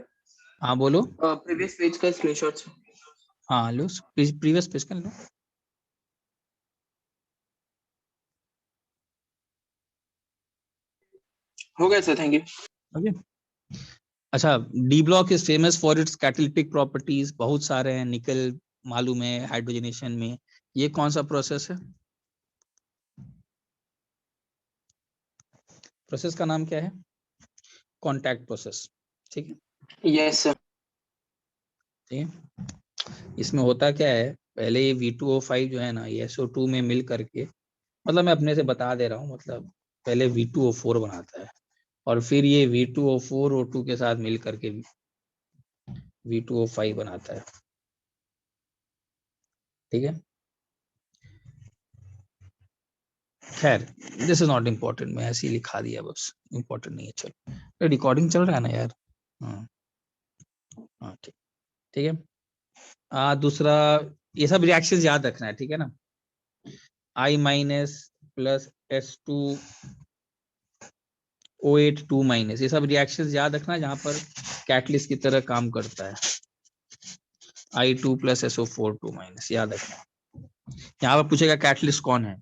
हाँ बोलो। previous page का screenshot, sir. हाँ लो, प्रीवियस पेज कर लो। हो गया sir, thank you. ओके, अच्छा, D block is famous for its catalytic properties. बहुत सारे हैं, निकल मालूम है, हाइड्रोजनेशन में। ये कौन सा प्रोसेस है? प्रोसेस का नाम क्या है? Contact process. ठीक है, Yes, sir. ठीक है। इसमें होता क्या है, पहले ये V2O5 जो है ना, ये SO2 में मिल करके, मतलब मैं अपने से बता दे रहा हूँ, मतलब पहले V2O4 बनाता है और फिर ये V2O4 O2 के साथ मिल करके V2O5 बनाता है। ठीक है, खैर दिस इज नॉट इम्पोर्टेंट, मैं ऐसे ही लिखा दिया बस, इम्पोर्टेंट नहीं है। चलो रिकॉर्डिंग चल रहा है ना यार? हाँ हाँ, ठीक, ठीक है। दूसरा, ये सब रिएक्शंस याद रखना है, ठीक है ना। I- प्लस S2O8 2-, ये सब रिएक्शंस याद रखना जहां पर कैटलिस्ट की तरह काम करता है। I2 प्लस SO4 2-, याद रखना। यहाँ पर पूछेगा कैटलिस्ट कौन है?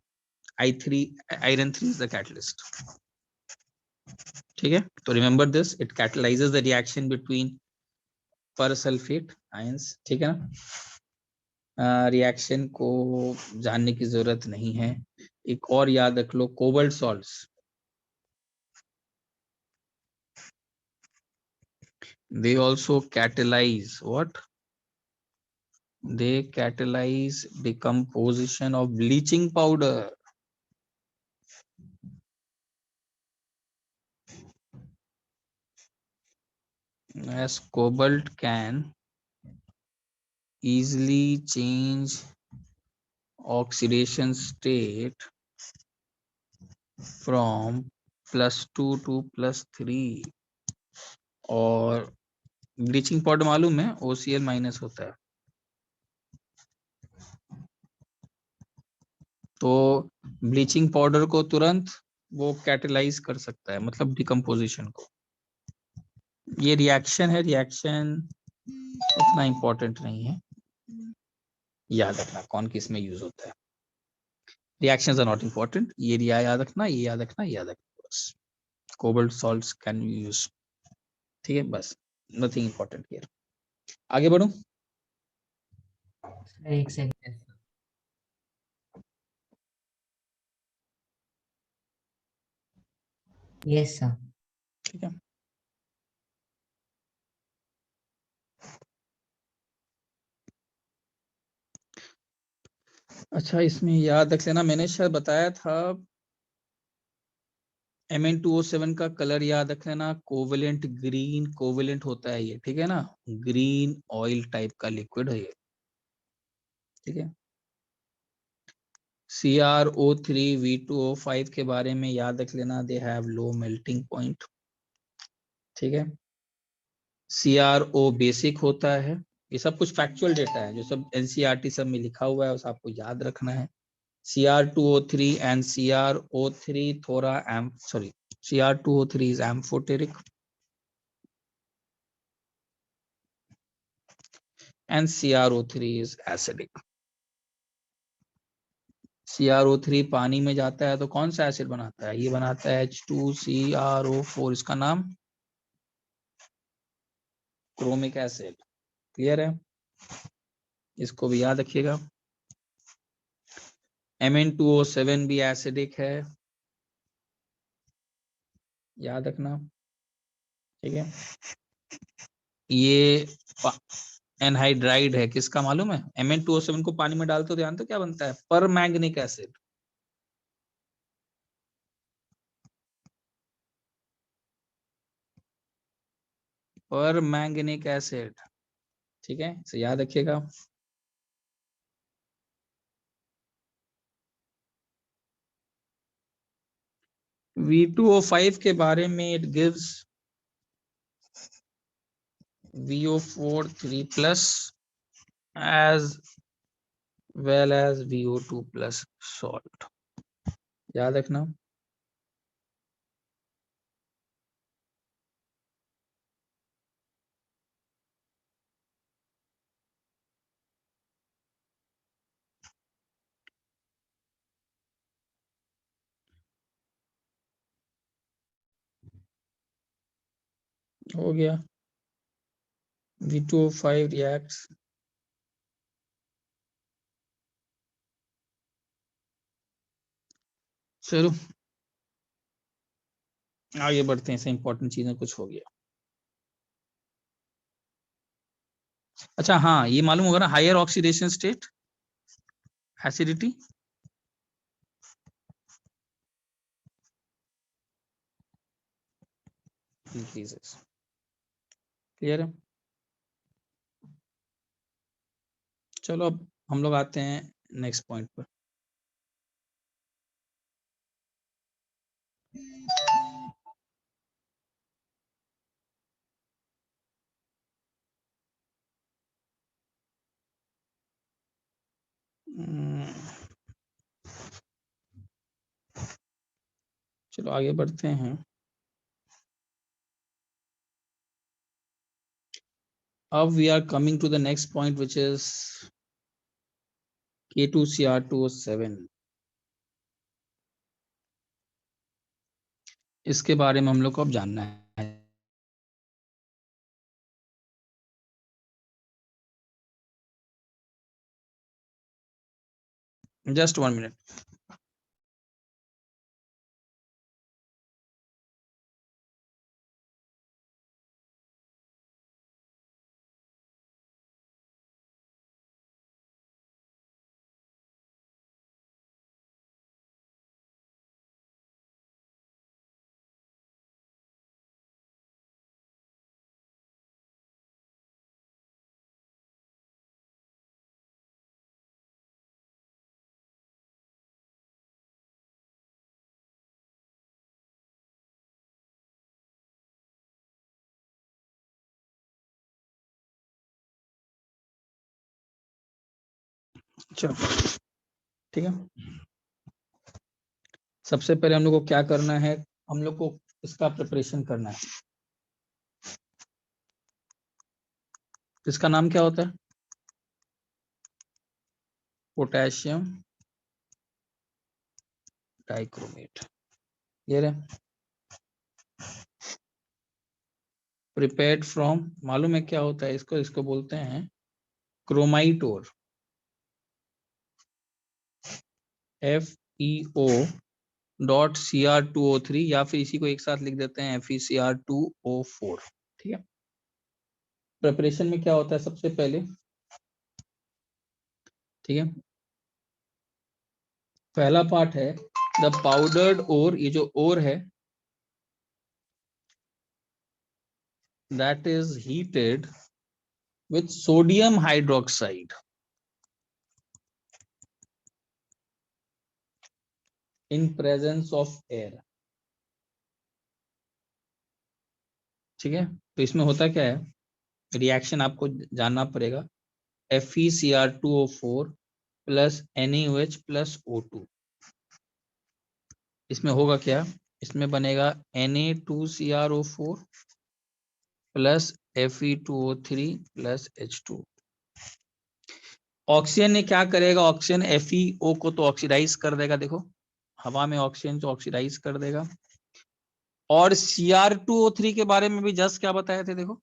Iron 3 is the catalyst. ठीक है, तो remember this, it कैटलाइजेस the reaction between पर सल्फेट आयंस। ठीक है ना, रिएक्शन को जानने की जरूरत नहीं है। एक और याद रख लो, cobalt salts, they also catalyze what? They catalyze decomposition of bleaching powder. As cobalt can easily change oxidation state from +2 to +3, और ब्लीचिंग पाउडर मालूम है OCl- होता है, तो ब्लीचिंग पाउडर को तुरंत वो कैटेलाइज कर सकता है, मतलब डिकम्पोजिशन को। ये रिएक्शन है, रिएक्शन उतना इम्पोर्टेंट नहीं है, याद रखना कौन किस में यूज होता है। रिएक्शंस आर नॉट इम्पोर्टेंट, ये याद रखना, ये याद रखना, ये याद रखना बस। Cobalt salts can you use, ठीक है, बस, नथिंग इम्पोर्टेंट हियर। आगे बढ़ूं? एक सेकंड। Yes sir. ठीक है, अच्छा इसमें याद रख लेना, मैंने शायद बताया था Mn2O7 का कलर याद रख लेना, कोवेलेंट ग्रीन कोवेलेंट होता है ये, ठीक है ना, ग्रीन ऑयल टाइप का लिक्विड है ये। ठीक है, CrO3 V2O5 के बारे में याद रख लेना, they have low melting point. ठीक है। CRO बेसिक होता है। ये सब कुछ फैक्चुअल डेटा है, जो सब NCERT सब में लिखा हुआ है, उसे आपको याद रखना है। Cr2O3 and CrO3 थोड़ा sorry, Cr2O3 is amphoteric and CrO3 is acidic. CrO3 पानी में जाता है तो कौन सा एसिड बनाता है? ये बनाता है H2CrO4, इसका नाम क्रोमिक एसिड। क्लियर है? इसको भी याद रखिएगा। Mn2O7 भी एसिडिक है, याद रखना। ठीक है। ये एनहाइड्राइड है, किसका मालूम है? Mn2O7 को पानी में डालते हो ध्यान तो क्या बनता है? परमैंगनिक एसिड। परमैंगनिक एसिड। ठीक है, इसे याद रखिएगा। V2O5 के बारे में it gives VO4 3+ as well as VO2+ salt। याद रखना। हो गया। V2O5 reacts चलो आगे बढ़ते हैं, ऐसे इंपॉर्टेंट चीजें कुछ हो गया। अच्छा हाँ, ये मालूम होगा ना, higher oxidation state acidity. Increases. Clear है? चलो अब हम लोग आते हैं नेक्स्ट पॉइंट पर। चलो आगे बढ़ते हैं। अब we are coming to the next point, which is K2Cr2O7। इसके बारे में हम लोग को अब जानना है। Just 1 minute. चलो ठीक है। सबसे पहले हम लोग को क्या करना है? हम लोग को इसका प्रिपरेशन करना है। इसका नाम क्या होता है? Potassium dichromate. ये रहे। प्रिपेयर्ड फ्रॉम, मालूम है क्या होता है इसको? इसको बोलते हैं क्रोमाइट ओर। FeO.Cr2O3, या फिर इसी को एक साथ लिख देते हैं FeCr2O4। ठीक है। प्रिपरेशन में क्या होता है सबसे पहले? ठीक है, पहला पार्ट है द पाउडर्ड ओर। ये जो ओर है that is heated with sodium hydroxide in presence of air. ठीक है, तो इसमें होता क्या है, रिएक्शन आपको जानना पड़ेगा, FeCr2O4 plus NaOH plus O2। इसमें होगा क्या, इसमें बनेगा Na2CrO4 plus Fe2O3 plus H2। Oxygen ने क्या करेगा, ऑक्सीजन FeO को तो ऑक्सीडाइज कर देगा, देखो हवा में ऑक्सीजन तो ऑक्सीडाइज कर देगा। और Cr2O3 के बारे में भी जस्ट क्या बताए थे, देखो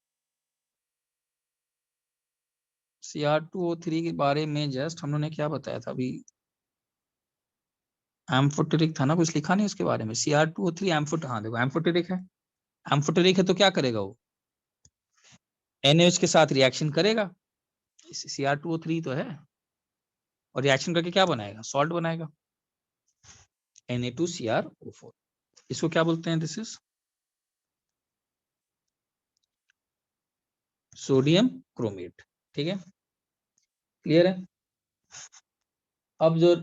Cr2O3 के बारे में जस्ट हम लोगों ने क्या बताया था अभी, एम्फोटेरिक था ना, कुछ लिखा नहीं उसके बारे में। Cr2O3 एम्फोट, हाँ देखो एम्फोटेरिक है, एम्फोटेरिक है तो क्या करेगा वो, NaOH के साथ रिएक्शन करेगा, Cr2O3 तो है, और रिएक्शन करके क्या बनाएगा, सॉल्ट बनाएगा, Na2CrO4। इसको क्या बोलते हैं, दिस इज सोडियम क्रोमेट। ठीक है, क्लियर है। अब जो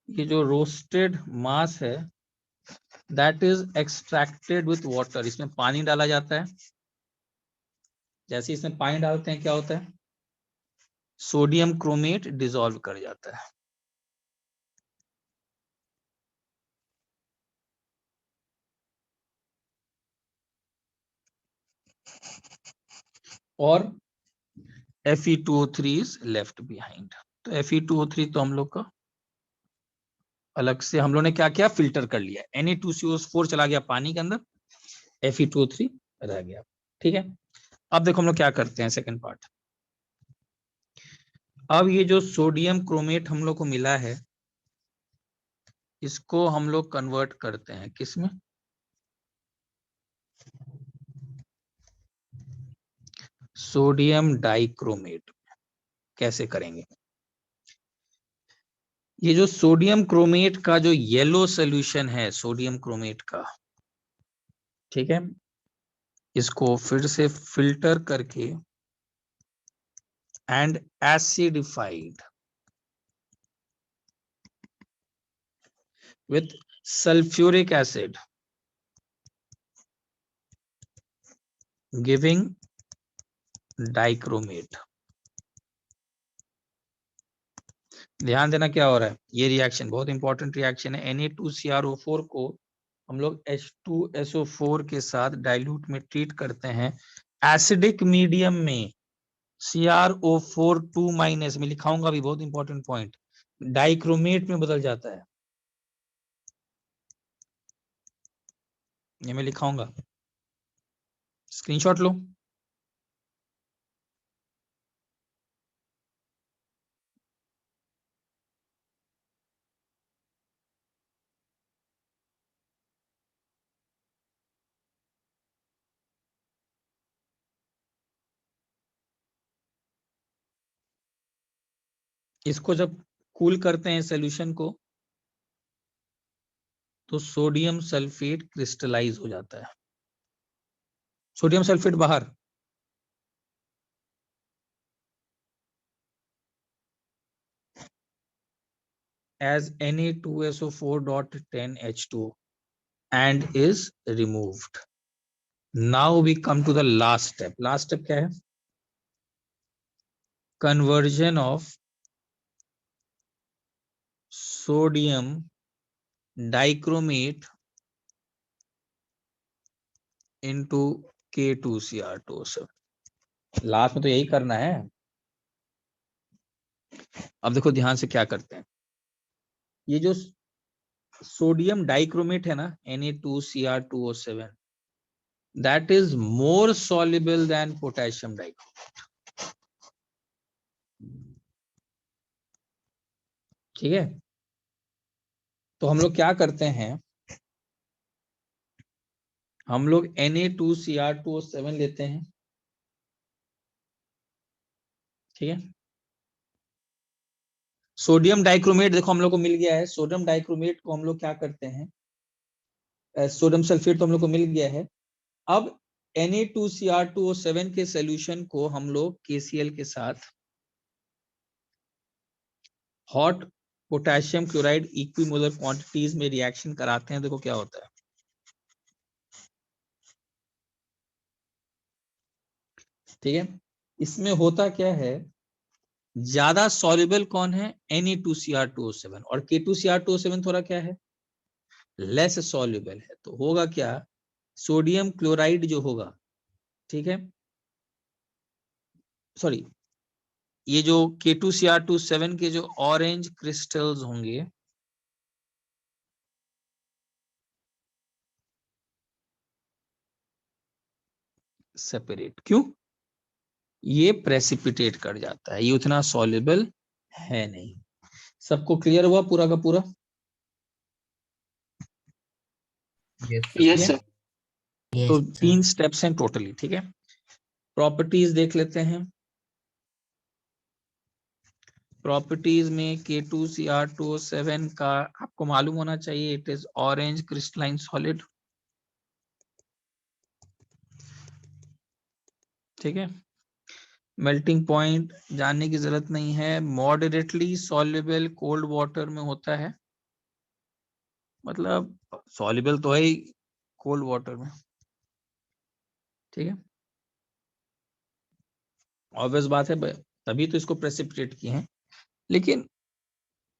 ये जो रोस्टेड मास है, that is extracted with water, इसमें पानी डाला जाता है, जैसे इसमें पानी डालते हैं क्या होता है, सोडियम क्रोमेट डिसॉल्व कर जाता है। और Fe2O3 इज लेफ्ट बिहाइंड। तो Fe2O3 तो हम लोग का अलग से हम लोग ने क्या किया, फिल्टर कर लिया, Na2CO4 चला गया पानी के अंदर, Fe2O3 रह गया। ठीक है, अब देखो हम लोग क्या करते हैं, सेकंड पार्ट। अब ये जो सोडियम क्रोमेट हम लोग को मिला है, इसको हम लोग कन्वर्ट करते हैं किसमें, सोडियम डाइक्रोमेट। कैसे करेंगे, ये जो सोडियम क्रोमेट का जो येलो सोल्यूशन है सोडियम क्रोमेट का, ठीक है, इसको फिर से फिल्टर करके and acidified with sulfuric acid giving dichromate। ध्यान देना क्या हो रहा है, ये रिएक्शन बहुत इंपॉर्टेंट रिएक्शन है। Na2CrO4 को हम लोग H2SO4 के साथ डाइल्यूट में ट्रीट करते हैं, एसिडिक मीडियम में CrO4 2- में लिखाऊंगा भी, बहुत इंपॉर्टेंट पॉइंट, डाइक्रोमेट में बदल जाता है, ये मैं लिखाऊंगा, स्क्रीनशॉट लो। इसको जब कूल करते हैं सोल्यूशन को, तो सोडियम सल्फेट क्रिस्टलाइज हो जाता है, सोडियम सल्फेट बाहर, as Na2SO4.10H2 and is removed। Now we come to the last step। last step क्या है, conversion of sodium dichromate into K2Cr2O7। Last में तो यही करना है। अब देखो ध्यान से क्या करते हैं, ये जो सोडियम डाइक्रोमेट है ना Na2Cr2O7, that is more soluble than potassium dichromate। ठीक है, तो हम लोग क्या करते हैं, हम लोग Na2Cr2O7 लेते हैं, ठीक है, सोडियम डाइक्रोमेट देखो हम लोग को मिल गया है, सोडियम डाइक्रोमेट को हम लोग क्या करते हैं, सोडियम सल्फेट तो हम लोग को मिल गया है। अब Na2Cr2O7 के सोल्यूशन को हम लोग KCl के साथ hot potassium chloride equimolar quantities में रिएक्शन कराते हैं, देखो क्या होता है, ठीक है, इसमें होता क्या है, ज्यादा सॉल्युबल कौन है, Na2Cr2O7, और K2Cr2O7 थोड़ा क्या है, लेस सॉल्युबल है। तो होगा क्या, सोडियम क्लोराइड जो होगा, ठीक है, सॉरी, ये जो K2Cr2O7 के जो ऑरेंज क्रिस्टल्स होंगे, सेपरेट क्यों, ये प्रेसिपिटेट कर जाता है, ये उतना सॉल्युबल है नहीं। सबको क्लियर हुआ पूरा का पूरा? Yes, sir. Yes, sir. तो Yes, sir. 3 स्टेप्स हैं टोटली, ठीक है। प्रॉपर्टीज देख लेते हैं। प्रॉपर्टीज में K2Cr2O7 का आपको मालूम होना चाहिए, it is orange crystalline solid, ठीक है। मेल्टिंग पॉइंट जानने की जरूरत नहीं है, मॉडरेटली सॉल्युबल कोल्ड वाटर में होता है, मतलब सॉल्युबल तो है ही कोल्ड वाटर में, ठीक है। ऑब्वियस बात है, तभी तो इसको प्रेसिपिटेट किए हैं, लेकिन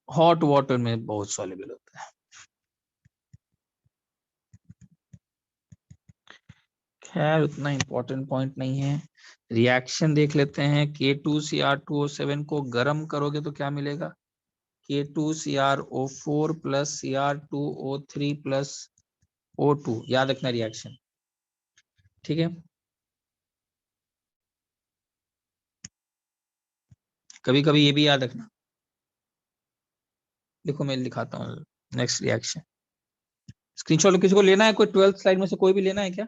हॉट वाटर में बहुत सॉल्युबल होता है। खैर उतना इंपॉर्टेंट पॉइंट नहीं है। रिएक्शन देख लेते हैं, K2Cr2O7 को गर्म करोगे तो क्या मिलेगा, K2CrO4 plus Cr2O3 plus O2, याद रखना रिएक्शन, ठीक है। कभी कभी ये भी याद रखना, देखो मैं लिखाता हूँ नेक्स्ट रिएक्शन, स्क्रीनशॉट किसी को लेना है, कोई 12th स्लाइड में से कोई भी लेना है क्या?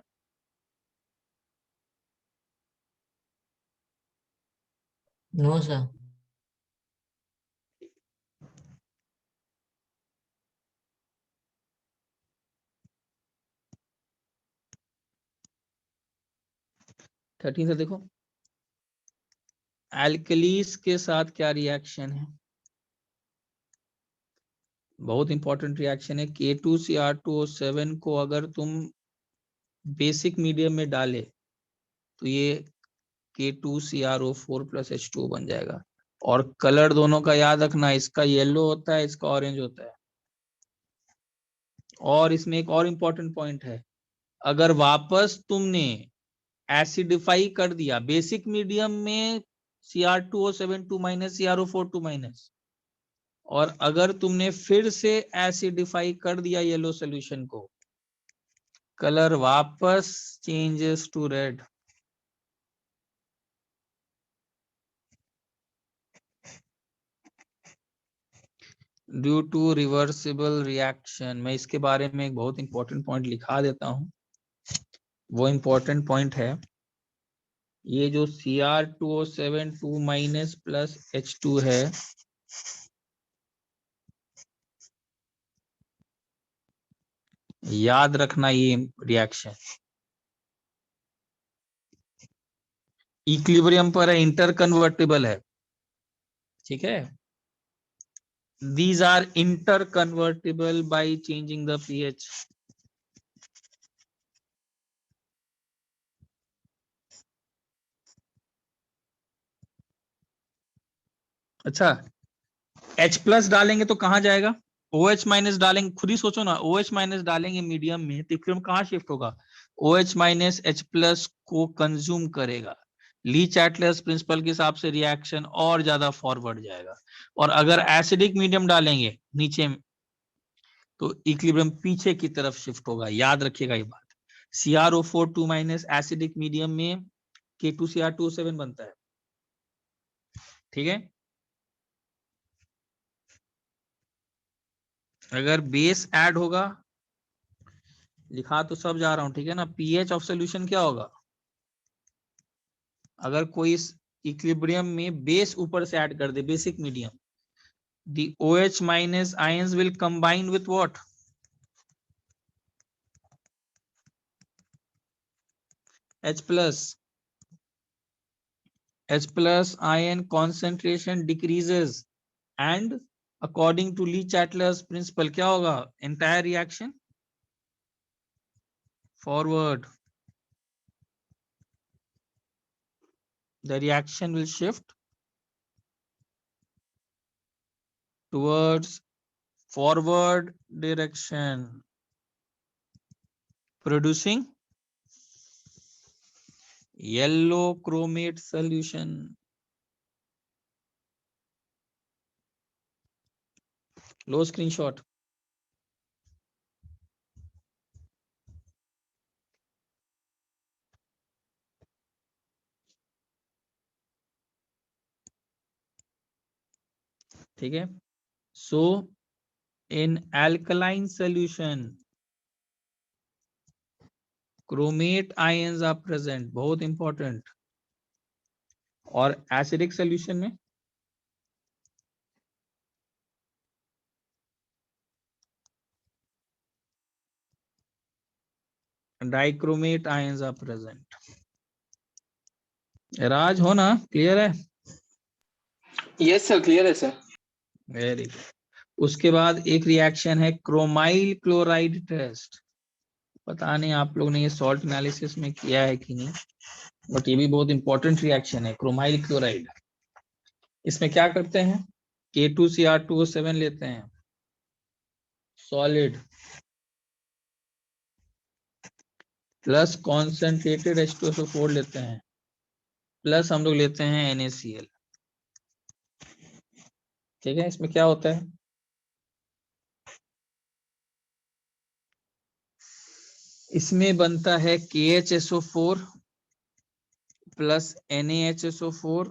No, sir. थर्टीन से देखो, एल्कलीस के साथ क्या रिएक्शन है, बहुत इंपॉर्टेंट रिएक्शन है। K2Cr2O7 को अगर तुम बेसिक मीडियम में डाले तो ये K2CrO4 प्लस H2O बन जाएगा। और कलर दोनों का याद रखना, इसका येलो होता है, इसका ऑरेंज होता है। और इसमें एक और इंपॉर्टेंट पॉइंट है, अगर वापस तुमने एसिडिफाई कर दिया बेसिक मीडियम में Cr2O7 2 माइनस CrO4 2 माइनस, और अगर तुमने फिर से एसिडिफाई कर दिया येलो सोल्यूशन को, कलर वापस changes to red. Due to reversible reaction. मैं इसके बारे में एक बहुत इंपॉर्टेंट पॉइंट लिखा देता हूं, वो इंपॉर्टेंट पॉइंट है, ये जो Cr2O7 2 माइनस प्लस H2 है, याद रखना ये रिएक्शन इक्विलिब्रियम पर है, इंटर कन्वर्टिबल है, ठीक है। These are interconvertible by changing the pH. अच्छा, H प्लस डालेंगे तो कहां जाएगा, OH माइनस डालेंगे, खुद ही सोचो ना, OH माइनस डालेंगे मीडियम में तो इक्विलिब्रियम कहां शिफ्ट होगा, OH माइनस H प्लस को कंज्यूम करेगा। लीच एटलस प्रिंसिपल के हिसाब से रिएक्शन और ज्यादा फॉरवर्ड जाएगा। और अगर एसिडिक मीडियम डालेंगे नीचे में, तो इक्विलिब्रियम पीछे की तरफ शिफ्ट होगा, याद रखिएगा ये बात। CrO4 2 माइनस एसिडिक मीडियम में K2Cr2O7 बनता है, ठीक है। अगर बेस ऐड होगा, लिखा तो सब जा रहा हूं, ठीक है ना, पीएच ऑफ सोल्यूशन क्या होगा, अगर कोई इस इक्विलिब्रियम में बेस ऊपर से ऐड कर दे, basic medium, the OH minus ions will combine with what, H plus ion concentration decreases, and according to Lee-Chatter's principle क्या होगा, entire reaction forward। the reaction will shift towards forward direction, producing yellow chromate solution. Low screenshot. ठीक है. So in alkaline solution chromate ions are present, बहुत important. और acidic solution में dichromate ions are present. राज हो ना, clear है? Yes sir, clear है sir. Very good. उसके बाद एक रिएक्शन है क्रोमाइल क्लोराइड टेस्ट. पता नहीं आप लोग ने ये सॉल्ट एनालिसिस में किया है कि नहीं, बट ये भी बहुत इंपॉर्टेंट रिएक्शन है क्रोमाइल क्लोराइड. इसमें क्या करते हैं, K2Cr2O7 लेते हैं सॉलिड प्लस कॉन्सेंट्रेटेड H2SO4 लेते हैं प्लस हम लोग लेते हैं NaCl. ठीक है. इसमें क्या होता है, इसमें बनता है KHSO4 प्लस NaHSO4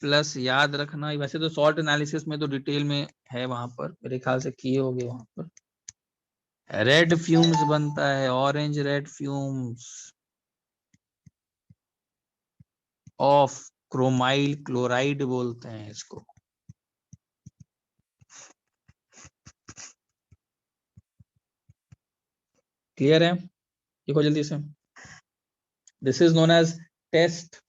प्लस, याद रखना वैसे तो सॉल्ट एनालिसिस में तो डिटेल में है, वहां पर मेरे ख्याल से किए होंगे. वहां पर रेड फ्यूम्स बनता है, orange red fumes of chromyl chloride बोलते हैं इसको. क्लियर है? देखो जल्दी से. This is known as test.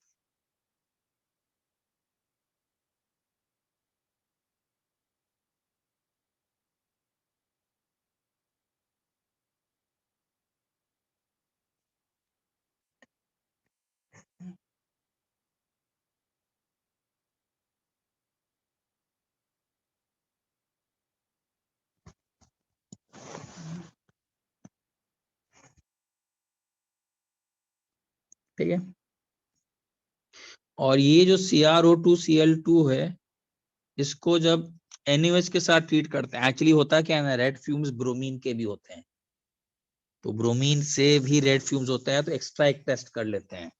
ठीक है. और ये जो CrO2Cl2 है, इसको जब NaOH के साथ ट्रीट करते हैं, एक्चुअली होता क्या है ना, रेड फ्यूम्स ब्रोमीन के भी होते हैं, तो ब्रोमीन से भी रेड फ्यूम्स होता है, तो एक्स्ट्रा एक टेस्ट कर लेते हैं,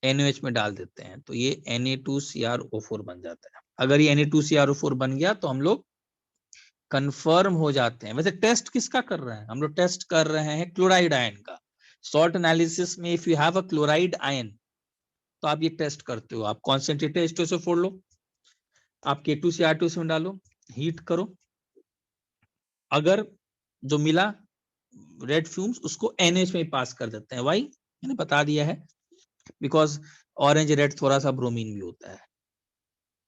NaOH में डाल देते हैं, तो ये Na2CrO4 बन जाता है. अगर ये Na2CrO4 बन गया तो हम लोग कंफर्म हो जाते हैं. वैसे टेस्ट किसका कर रहे हैं हम लोग? टेस्ट कर रहे हैं क्लोराइड आयन का. सॉल्ट एनालिसिस में if you have a chloride ion तो आप ये टेस्ट करते हो. आप कॉन्सेंट्रेटेड H2SO4 लो, आप K2Cr2 में डालो, हीट करो, अगर जो मिला रेड फ्यूम्स उसको NaOH में पास कर देते हैं. वाई मैंने बता दिया है, बिकॉज ऑरेंज रेड थोड़ा सा ब्रोमीन भी होता है,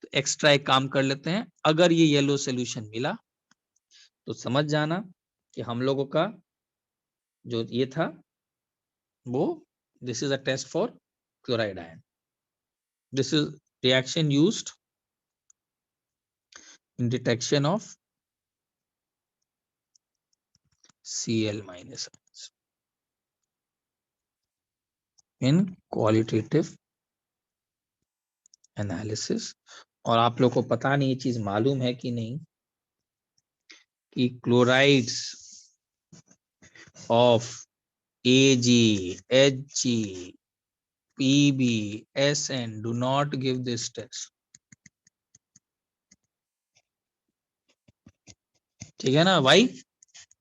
तो एक्स्ट्रा एक काम कर लेते हैं. अगर ये येलो सोल्यूशन मिला तो समझ जाना कि हम लोगों का जो ये था वो, this is a test for chloride ion. This is reaction used in detection of Cl minus in qualitative analysis. और आप लोग को पता नहीं, ये चीज मालूम है कि नहीं, कि chlorides of Ag, Hg, Pb, Sn do not give this test. ठीक है ना? Why?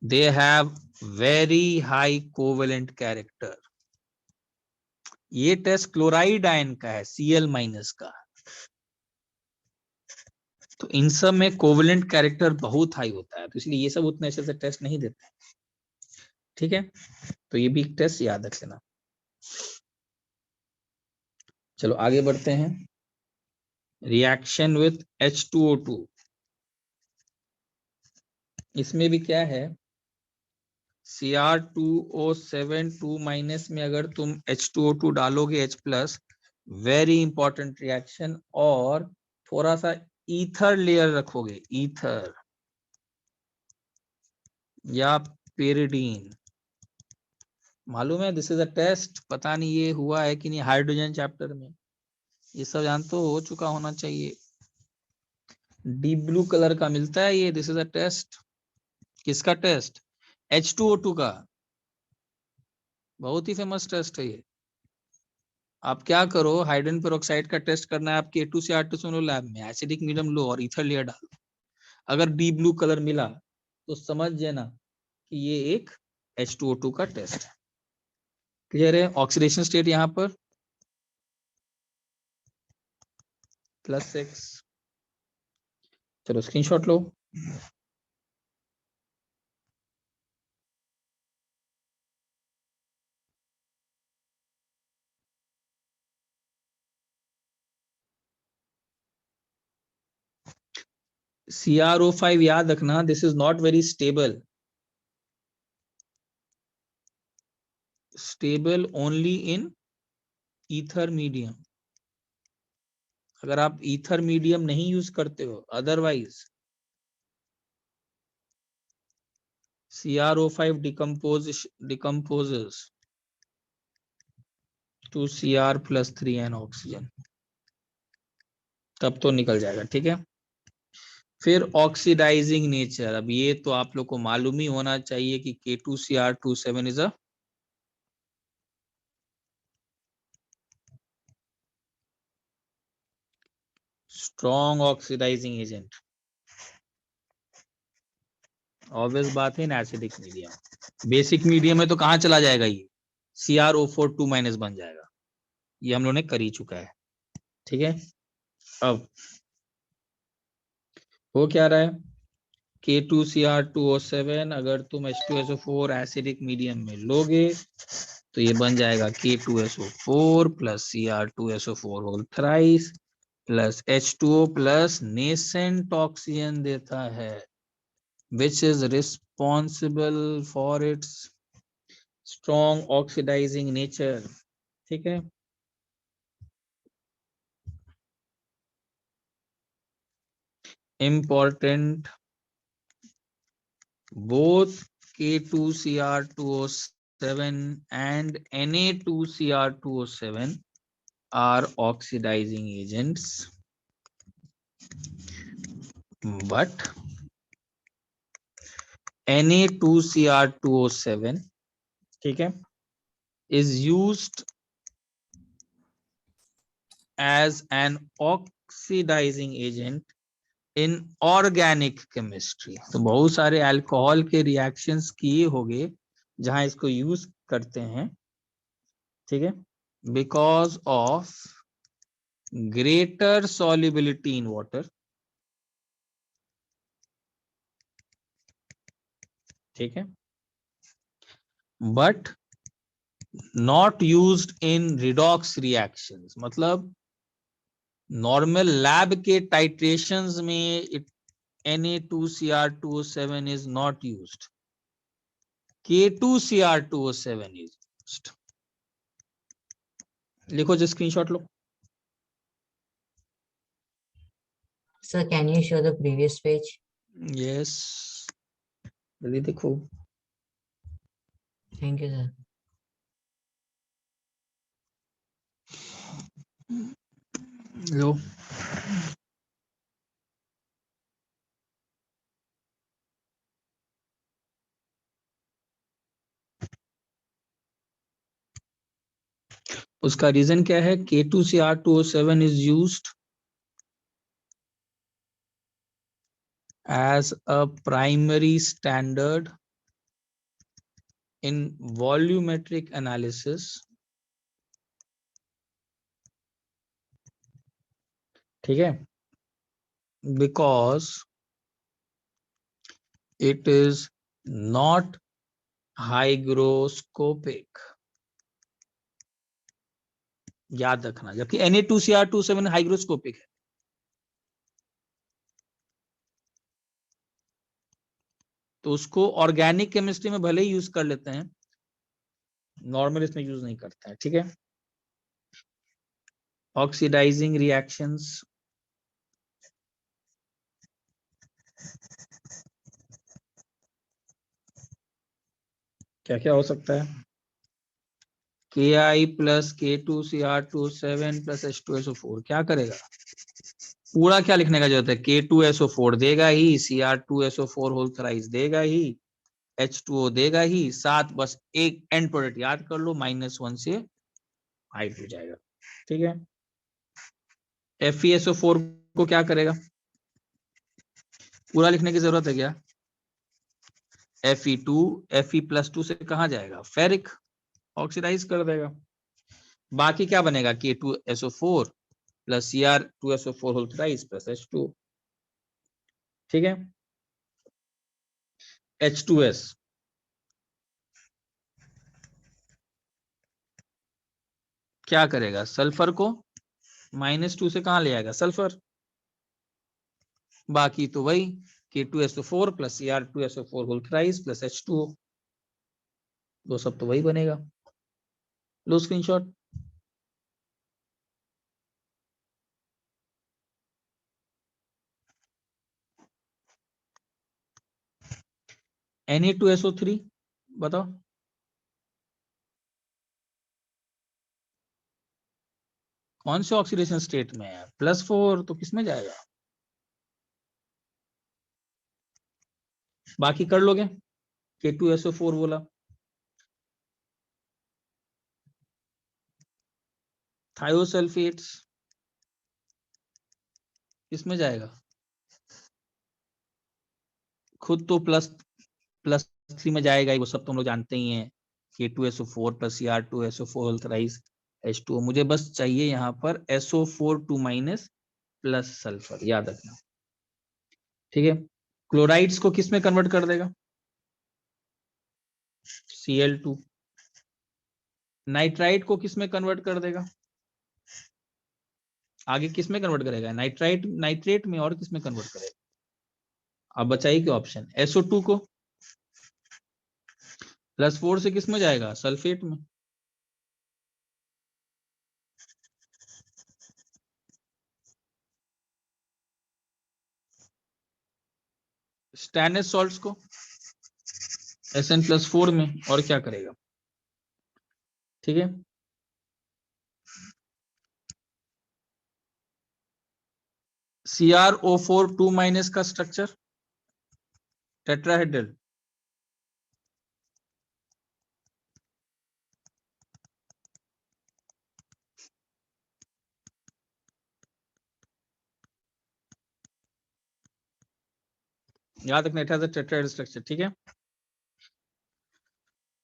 They have very high covalent character. ये टेस्ट क्लोराइड आयन का है, Cl माइनस का, तो इन सब में कोवेलेंट कैरेक्टर बहुत हाई होता है, तो इसलिए ये सब उतने अच्छे से टेस्ट नहीं देते. ठीक है, तो ये भी एक टेस्ट याद रख लेना. चलो आगे बढ़ते हैं. रिएक्शन विथ H2O2, इसमें भी क्या है, Cr2O7 2 माइनस में अगर तुम H2O2 डालोगे H plus, very important reaction. और थोड़ा सा ईथर लेयर रखोगे, ईथर या पेरिडीन। मालूम है, दिस इज अ टेस्ट। पता नहीं ये हुआ है कि नहीं हाइड्रोजन चैप्टर में, ये सब जान तो हो चुका होना चाहिए। डीप ब्लू कलर का मिलता है ये, दिस इज अ टेस्ट। किसका टेस्ट? H2O2 का। बहुत ही फेमस टेस्ट है ये। आप क्या करो, हाइड्रोजन पेरोक्साइड का टेस्ट करना है आपके A2CR2 सुनो लैब में, एसिडिक मीडियम लो और ईथर लेयर डालो। अगर डीप ब्लू कलर मिला तो समझ लेना कि ये एक H2O2 का टेस्ट है। क्लियर है? ऑक्सीडेशन स्टेट यहाँ पर +6। चलो स्क्रीनशॉट लो। CrO5 याद रखना, this is not very stable. Stable only in ether medium. अगर आप ईथर मीडियम नहीं यूज करते हो, otherwise CrO5 decomposes to Cr+3 and oxygen, तब तो निकल जाएगा। ठीक है, फिर ऑक्सीडाइजिंग नेचर। अब ये तो आप लोग को मालूम ही होना चाहिए कि K2Cr27 is a strong oxidising agent. Obvious बात है, in acidic medium. Basic medium में तो कहाँ चला जाएगा ये, CrO4 2- बन जाएगा। ये हम लोग ने कर ही चुका है। ठीक है, अब हो क्या रहा है, K2Cr2O7 अगर तुम H2SO4 एसिडिक मीडियम में लोगे तो ये बन जाएगा K2SO4 + Cr2SO4 whole thrice plus H2O plus nascent oxygen देता है, which is responsible for its strong oxidizing nature। ठीक है, important, both K2Cr2O7 and Na2Cr2O7 are oxidizing agents, but Na2Cr2O7, ठीक है, is used as an oxidizing agent in organic chemistry. तो बहुत सारे alcohol के रिएक्शंस किए होंगे जहां इसको यूज करते हैं। ठीक है, because of greater solubility in water. ठीक है, but not used in redox reactions. मतलब नॉर्मल लैब के टाइट्रेशंस में Na2Cr2O7 is not used, K2Cr2O7 is used। लिखो जो screenshot low. Sir, can you show the previous page? Yes, जल्दी देखो। Thank you, sir. लो, उसका रीजन क्या है, K2Cr2O7 is used as a primary standard in volumetric analysis। ठीक है, because it is not hygroscopic। याद रखना, जबकि Na2Cr2O7 हाइग्रोस्कोपिक है। तो उसको ऑर्गेनिक केमिस्ट्री में भले ही यूज कर लेते हैं, नॉर्मल इसमें यूज नहीं करता है। ठीक है, ऑक्सीडाइजिंग रिएक्शंस, क्या क्या हो सकता है? Ki plus K2Cr27 plus H2SO4 क्या करेगा? पूरा क्या लिखने का जरूरत है? K2SO4 देगा ही, Cr2SO4 होल थराइज देगा ही, H2O देगा ही, साथ बस एक एंड प्रोडक्ट याद कर लो, -1 से हाइट हो जाएगा। ठीक है, FeSO4 को क्या करेगा? पूरा लिखने की जरूरत है क्या? Fe+2 से कहाँ जाएगा? फेरिक, ऑक्सीडाइज कर देगा। बाकी क्या बनेगा? K2SO4 plus Cr2SO4 whole थराइज plus H2O। ठीक है, H2S क्या करेगा? सल्फर को -2 से कहाँ ले आएगा? सल्फर। बाकी तो वही K2SO4 plus Cr2SO4 whole थराइज plus H2O, वो सब तो वही बनेगा। लो स्क्रीनशॉट। Na2SO3 बताओ, कौन से ऑक्सीडेशन स्टेट में है? +4, तो किस में जाएगा? बाकी कर लोगे। K2SO4 बोला, थायोसल्फेट्स किसमें जाएगा? खुद तो +3 में जाएगा ही, वो सब तुम लोग जानते ही हैं। K2SO4 plus Cr2SO4 थराइज H2O। मुझे बस चाहिए यहाँ पर SO4 2- प्लस सल्फर, याद रखना। ठीक है, क्लोराइड्स को किस में कन्वर्ट कर देगा? Cl2। नाइट्राइट को किस में कन्वर्ट कर देगा? आगे किस में कन्वर्ट करेगा? नाइट्रेट में, और किस में कन्वर्ट करेगा? अब बचाइए क्या ऑप्शन? SO2 को +4 से किस में जाएगा? सल्फेट में। स्टैनस सॉल्ट्स को Sn+4 में, और क्या करेगा? ठीक है, CrO4 2- का स्ट्रक्चर टेट्राहेड्रल। याद रखना, it has a tetrahedral structure. ठीक है,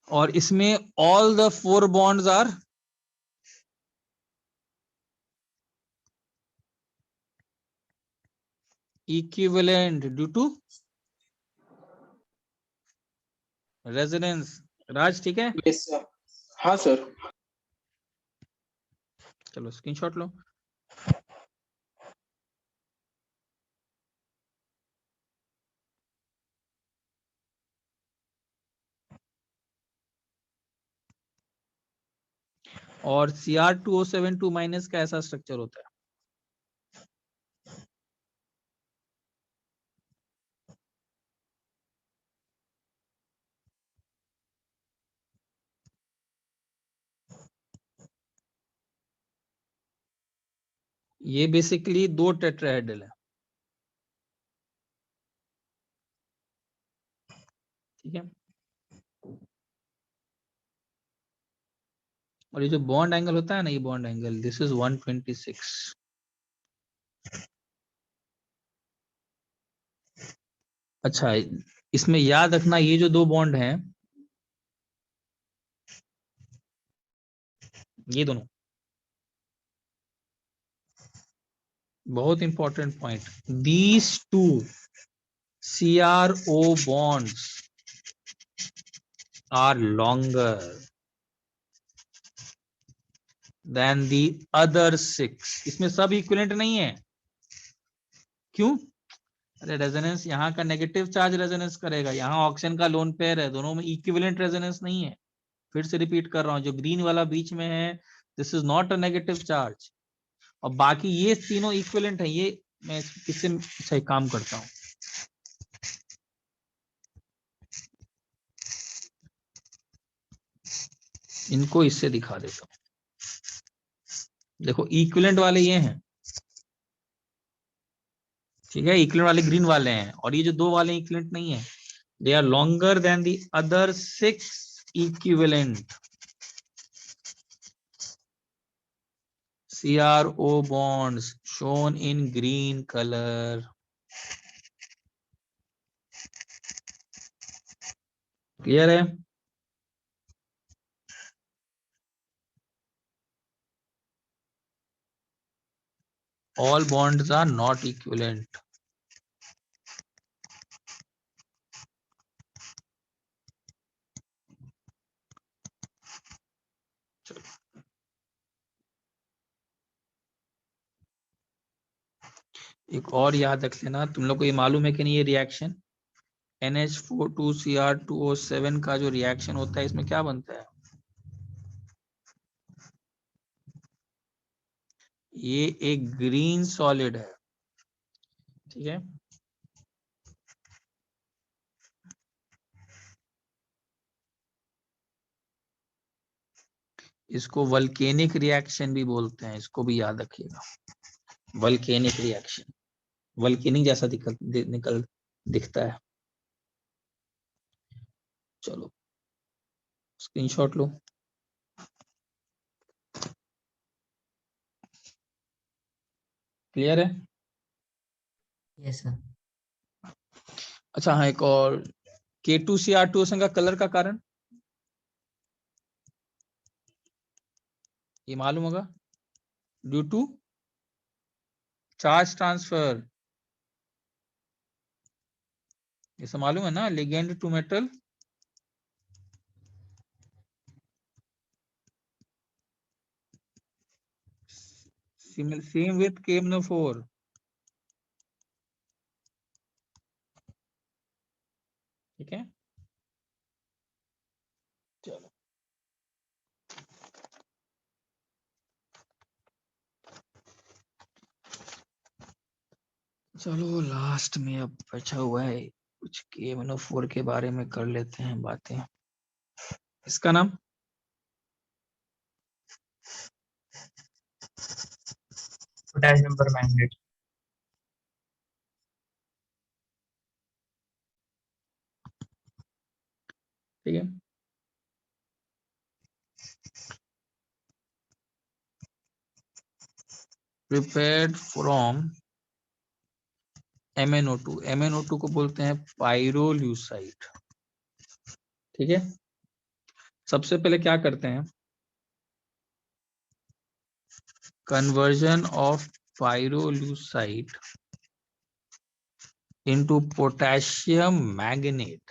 और इसमें all the 4 bonds are equivalent due to resonance. Raj ठीक है, Yes, sir. हाँ सर। चलो स्क्रीनशॉट लो। और Cr2O7 2- का ऐसा स्ट्रक्चर होता है। ये बेसिकली 2 टेट्राहेड्रल है। ठीक है, और ये जो बॉन्ड एंगल होता है ना, ये बॉन्ड एंगल, दिस इज 126। अच्छा, इसमें याद रखना, ये जो 2 बॉन्ड हैं, ये दोनों, बहुत important point, these 2 CrO bonds are longer than the other 6। इसमें सब इक्विवेलेंट नहीं है। क्यों? अरे रेजोनेंस, यहाँ का नेगेटिव चार्ज रेजोनेंस करेगा, यहाँ ऑक्सीजन का लोन पेयर है, दोनों में इक्विवेलेंट रेजोनेंस नहीं है। फिर से रिपीट कर रहा हूँ, जो ग्रीन वाला बीच में है, this is not a negative charge. और बाकी ये तीनों इक्विवेलेंट है। ये मैं किससे सही काम करता हूँ, इनको इससे दिखा देता हूँ। देखो इक्विवेलेंट वाले ये हैं, ठीक है, इक्विवेलेंट वाले ग्रीन वाले हैं, और ये जो दो वाले इक्विवेलेंट नहीं है, they are longer than the other 6 equivalent CRO bonds shown in green color. Clear है? All bonds are not equivalent. एक और याद रख लेना, तुम लोग को ये मालूम है कि नहीं, ये रिएक्शन NH42Cr2O7 का जो रिएक्शन होता है, इसमें क्या बनता है? ये एक ग्रीन सॉलिड है, ठीक है। इसको वल्केनिक रिएक्शन भी बोलते हैं, इसको भी याद रखिएगा। वल्केनिक रिएक्शन, वल्केनिक जैसा दिखता है। चलो स्क्रीनशॉट लो। क्लियर है? Yes, sir. अच्छा हाँ, एक और K2Cr2 का कलर का कारण ये मालूम होगा, ड्यू टू चार्ज ट्रांसफर। ये सब मालूम है ना, ligand to metal same with KMnO4। ठीक है, चलो चलो लास्ट में अब बचा हुआ है कुछ KMnO4 के बारे में कर लेते हैं बातें। इसका नाम Potassium permanganate. ठीक है, प्रिपेयर्ड फ्रॉम MnO2। MnO2 को बोलते हैं पाइरोल्यूसाइड। ठीक है, सबसे पहले क्या करते हैं, conversion of pyrolusite into potassium magnate।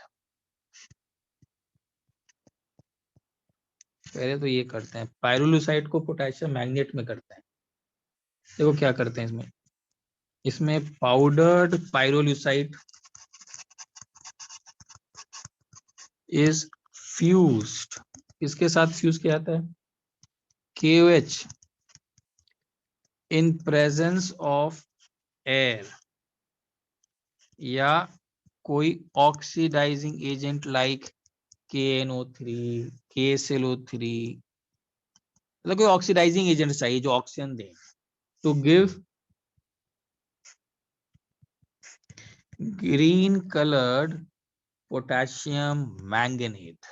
पहले तो ये करते हैं, पायरोलुसाइड को पोटेशियम मैग्नेट में करते हैं। देखो क्या करते हैं इसमें, इसमें पाउडर्ड पायरोलुसाइड इज फ्यूज्ड। इसके साथ फ्यूज किया जाता है KOH in presence of air या कोई oxidising agent like KNO3 KSLO3, मतलब कोई ऑक्सीडाइजिंग एजेंट चाहिए जो ऑक्सीजन दे, to give green coloured potassium manganate.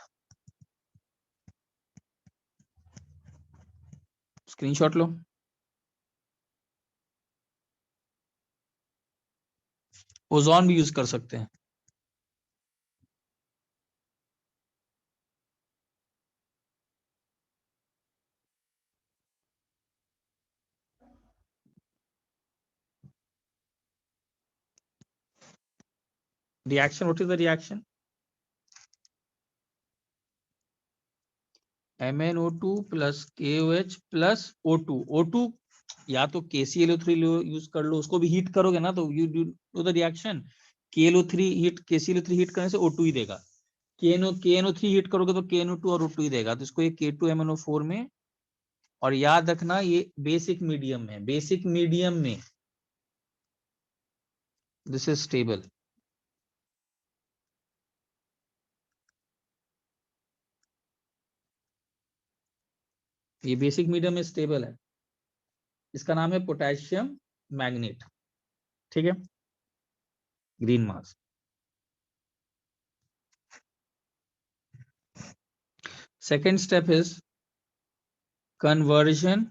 Screenshot लो। ओजोन भी यूज कर सकते हैं। Reaction, what is the reaction? MnO2 plus KOH plus O2। O2 या तो KClO3 यूज कर लो, उसको भी हीट करोगे ना तो you do the reaction. KClO3 heat करने से O2 ही देगा। KNO3 हीट करोगे तो KNO2 और O2 ही देगा। तो इसको ये K2MnO4 में और याद रखना ये बेसिक मीडियम है, बेसिक मीडियम में दिस इज स्टेबल। ये बेसिक मीडियम में स्टेबल है, इसका नाम है पोटेशियम मैग्नेट। ठीक है, green mass. Second step is conversion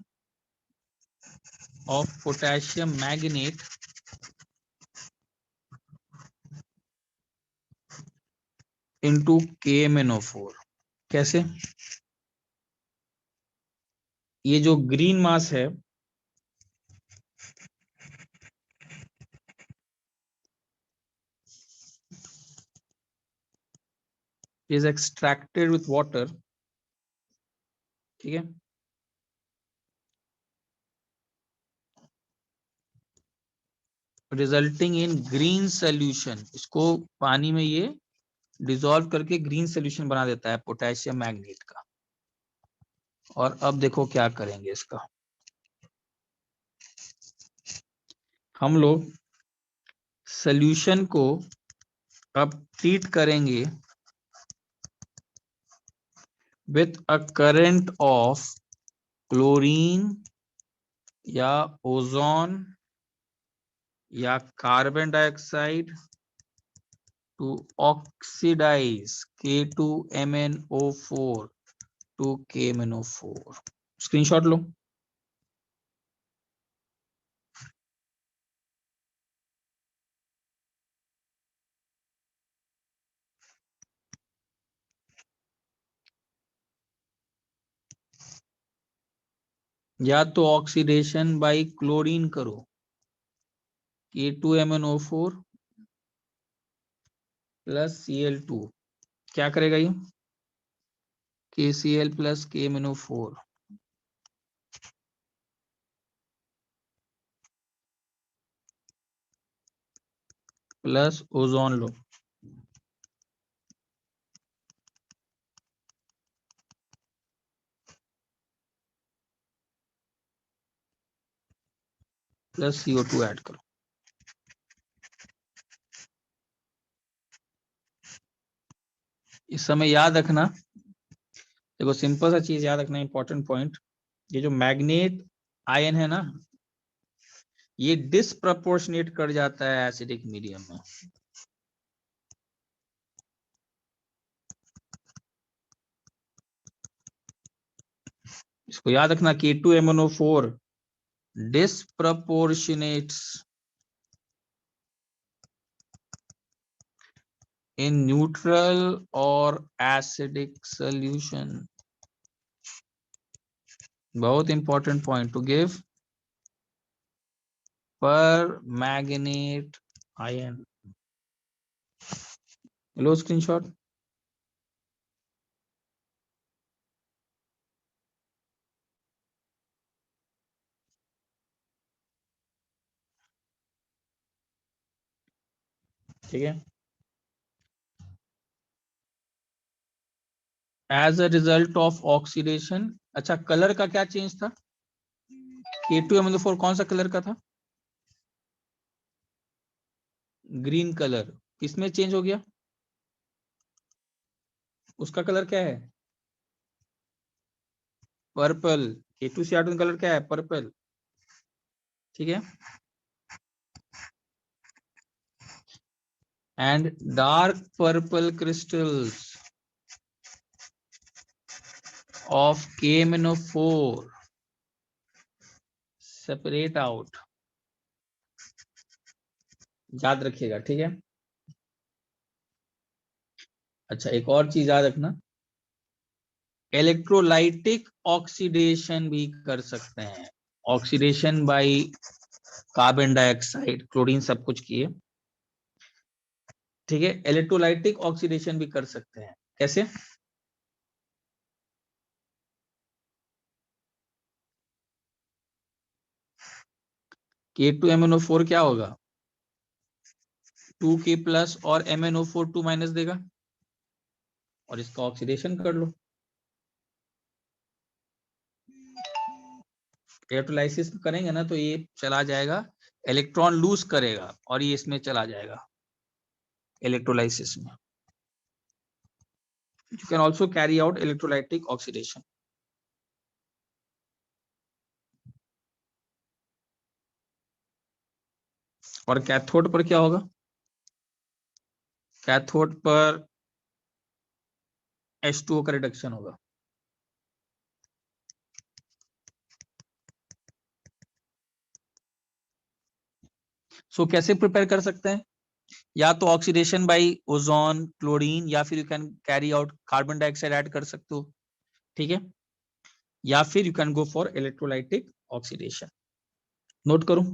of potassium magnate into KMnO4। कैसे? ये जो ग्रीन मास है is extracted with water, ठीक है, रिजल्टिंग इन ग्रीन सोल्यूशन। इसको पानी में ये डिसॉल्व करके ग्रीन सोल्यूशन बना देता है पोटेशियम मैग्नेट का। और अब देखो क्या करेंगे इसका, हम लोग सोल्यूशन को अब ट्रीट करेंगे with a current of chlorine या ओजोन या carbon dioxide to oxidise K2MnO4 to KMnO4। Screenshot लो। या तो ऑक्सीडेशन बाय क्लोरीन करो, K2MnO4 प्लस Cl2, क्या करेगा ये, KCl plus KMnO4 plus ozone लो, प्लस CO2 ऐड करो। इस समय याद रखना, देखो सिंपल सा चीज याद रखना, इंपॉर्टेंट पॉइंट, ये जो मैग्नेट आयन है ना, ये डिसप्रपोर्शनेट कर जाता है एसिडिक मीडियम में। इसको याद रखना, K2MnO4 disproportionates in neutral or acidic solution। बहुत important point, to give permanganate ion. लो स्क्रीनशॉट। ठीक है, as a result of oxidation. अच्छा, कलर का क्या चेंज था, K2MnO4 कौन सा कलर का था, ग्रीन कलर, किसमें चेंज हो गया, उसका कलर क्या है, पर्पल। K2Cr2 कलर क्या है, पर्पल। ठीक है, and dark purple crystals of KMnO4 separate out। याद रखिएगा, ठीक है। अच्छा, एक और चीज याद रखना, इलेक्ट्रोलाइटिक ऑक्सीडेशन भी कर सकते हैं, oxidation by carbon dioxide, chlorine सब कुछ किए, ठीक है। इलेक्ट्रोलाइटिक ऑक्सीडेशन भी कर सकते हैं, कैसे, K2MnO4 क्या होगा, 2K प्लस और MnO4 2 माइनस देगा, और इसका ऑक्सीडेशन कर लो। इलेक्ट्रोलाइसिस करेंगे ना तो ये चला जाएगा, इलेक्ट्रॉन लूज करेगा और ये इसमें चला जाएगा इलेक्ट्रोलाइसिस में. You can also carry out electrolytic oxidation. और कैथोड पर क्या होगा? कैथोड पर H2O का रिडक्शन होगा. सो कैसे प्रिपेयर कर सकते हैं? या तो ऑक्सीडेशन बाय ओजोन, क्लोरीन, या फिर you can carry out carbon dioxide add कर सकते हो. ठीक है, या फिर you can go for electrolytic oxidation. Note करूं?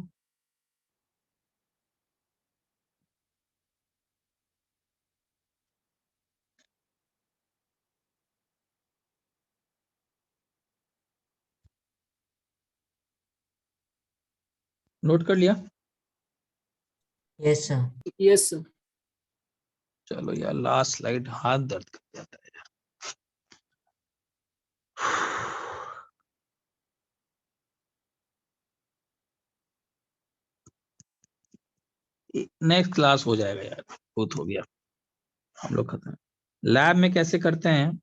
नोट कर लिया? Yes, sir. Yes, sir. चलो यार, लास्ट स्लाइड, हाथ दर्द कर जाता है यार. नेक्स्ट क्लास हो जाएगा यार, बहुत हो गया, हम लोग खत्म. लैब में कैसे करते हैं?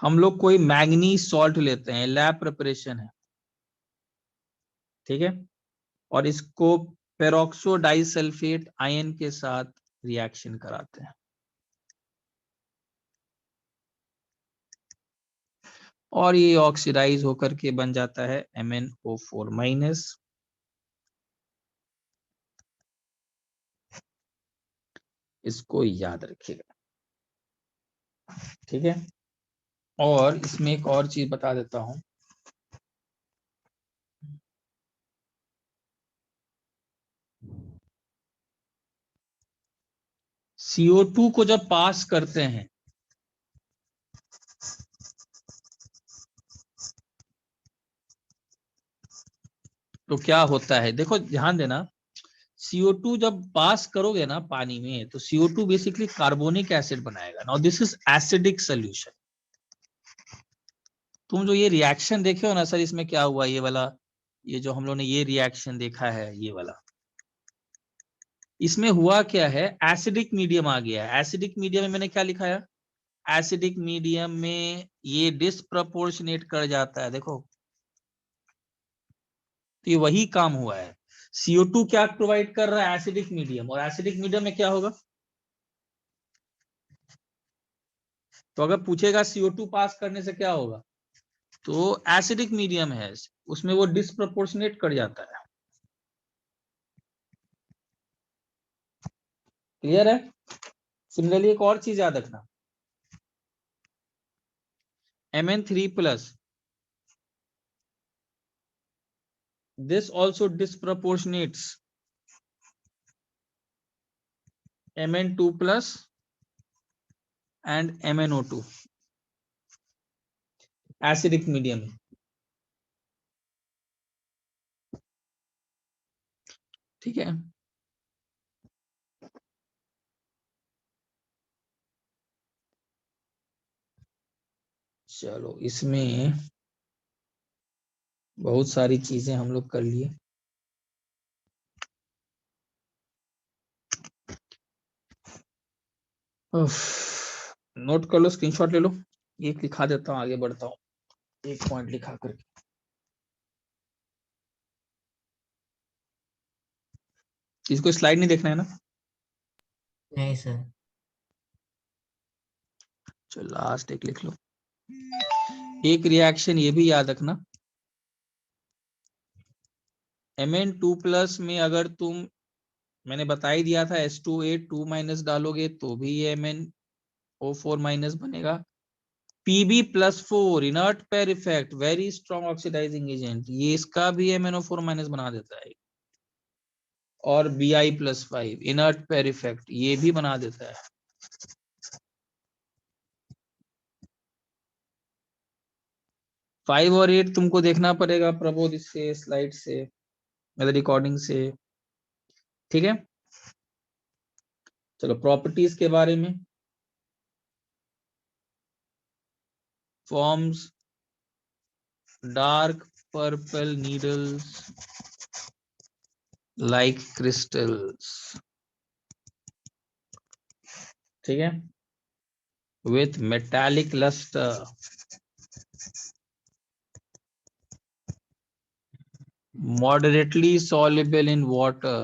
हम लोग कोई मैंगनीज सॉल्ट लेते हैं, लैब प्रिपरेशन है, ठीक है, और इसको पेरोक्सो डाइसल्फेट आयन के साथ रिएक्शन कराते हैं और ये ऑक्सीडाइज होकर के बन जाता है MnO4-. इसको याद रखिएगा, ठीक है. और इसमें एक और चीज बता देता हूं, CO2 को जब पास करते हैं तो क्या होता है, देखो ध्यान देना. CO2 जब पास करोगे ना पानी में तो CO2 बेसिकली कार्बोनिक एसिड बनाएगा. Now this is acidic solution. तुम जो ये रिएक्शन देखे हो ना सर, इसमें क्या हुआ, ये वाला, ये जो हम लोग ने ये रिएक्शन देखा है, ये वाला, इसमें हुआ क्या है, एसिडिक मीडियम आ गया. एसिडिक मीडियम में मैंने क्या लिखा है, एसिडिक मीडियम में ये डिस्प्रपोर्शनेट कर जाता है. देखो, तो ये वही काम हुआ है. CO2 क्या प्रोवाइड कर रहा है, एसिडिक मीडियम, और एसिडिक मीडियम में क्या होगा, तो अगर पूछेगा CO2 पास करने से क्या होगा, तो एसिडिक मीडियम है उसमें वो डिस्प्रपोर्शनेट कर जाता है. क्लियर है? सिमिलरली एक और चीज याद रखना, Mn3+, this also disproportionates Mn2+ and MnO2 acidic medium में. ठीक है, चलो इसमें बहुत सारी चीजें हम लोग कर लिए. नोट कर लो, स्क्रीनशॉट ले लो. एक लिखा देता हूँ, आगे बढ़ता हूँ, एक पॉइंट लिखा करके. इसको स्लाइड नहीं देखना है ना? नहीं sir. चलो लास्ट एक लिख लो. एक रिएक्शन ये भी याद रखना, Mn2+ में अगर तुम, मैंने बता ही दिया था, H2A2- डालोगे तो भी ये MnO4- बनेगा. Pb+4 inert pair effect, very strong oxidising agent, ये इसका भी MnO4- बना देता है. और Bi+5 इनर्ट पेयर इफेक्ट, ये भी बना देता है. 5 और 8 तुमको देखना पड़ेगा प्रबोध, इससे स्लाइड से, मतलब रिकॉर्डिंग से. ठीक है, चलो प्रॉपर्टीज के बारे में, forms dark purple needles like crystals, ठीक है, with metallic luster, moderately soluble in water,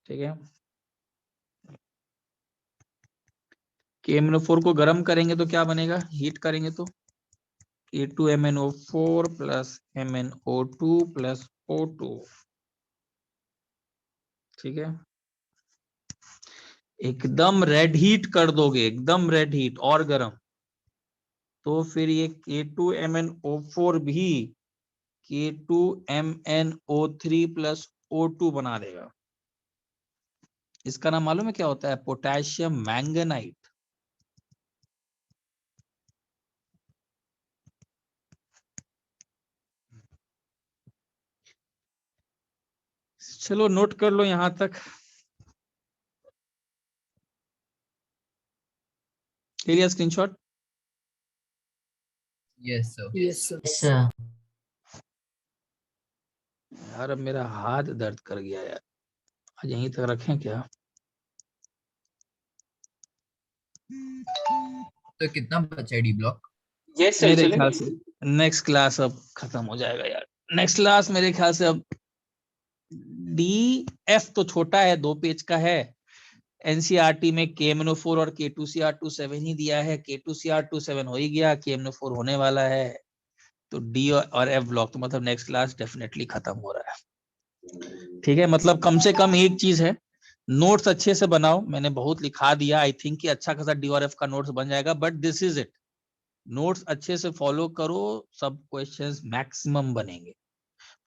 ठीक है। KMnO4 को गर्म करेंगे तो क्या बनेगा, हीट करेंगे तो K2MnO4 plus MnO2 plus O2, ठीक है। एकदम रेड हीट कर दोगे, एकदम रेड हीट और गर्म, तो फिर ये K2MnO4 भी K2MnO3 प्लस O2 बना देगा। इसका नाम मालूम है क्या होता है, पोटेशियम मैंगनाइट। चलो नोट कर लो यहां तक, ले लिया screenshot. Yes, sir. Yes, sir. यार अब मेरा हाथ दर्द कर गया यार, आज यहीं तक रखें क्या। तो कितना बचा है डी ब्लॉक? यस सर, मेरे चलेगा। ख्याल से नेक्स्ट क्लास अब खत्म हो जाएगा यार, नेक्स्ट क्लास मेरे ख्याल से अब DF तो छोटा है, 2 पेज का है। NCERT में KMnO4 और K2Cr27 ही दिया है, K2Cr27 हो ही गया, KMnO4 होने वाला है, तो D और F ब्लॉक तो मतलब नेक्स्ट क्लास डेफिनेटली खत्म हो रहा है, ठीक है। मतलब कम से कम एक चीज है, नोट्स अच्छे से बनाओ, मैंने बहुत लिखा दिया, आई थिंक कि अच्छा खासा D और F का नोट्स बन जाएगा, but this is it, notes अच्छे से फॉलो करो, सब क्वेश्चंस मैक्सिमम बनेंगे।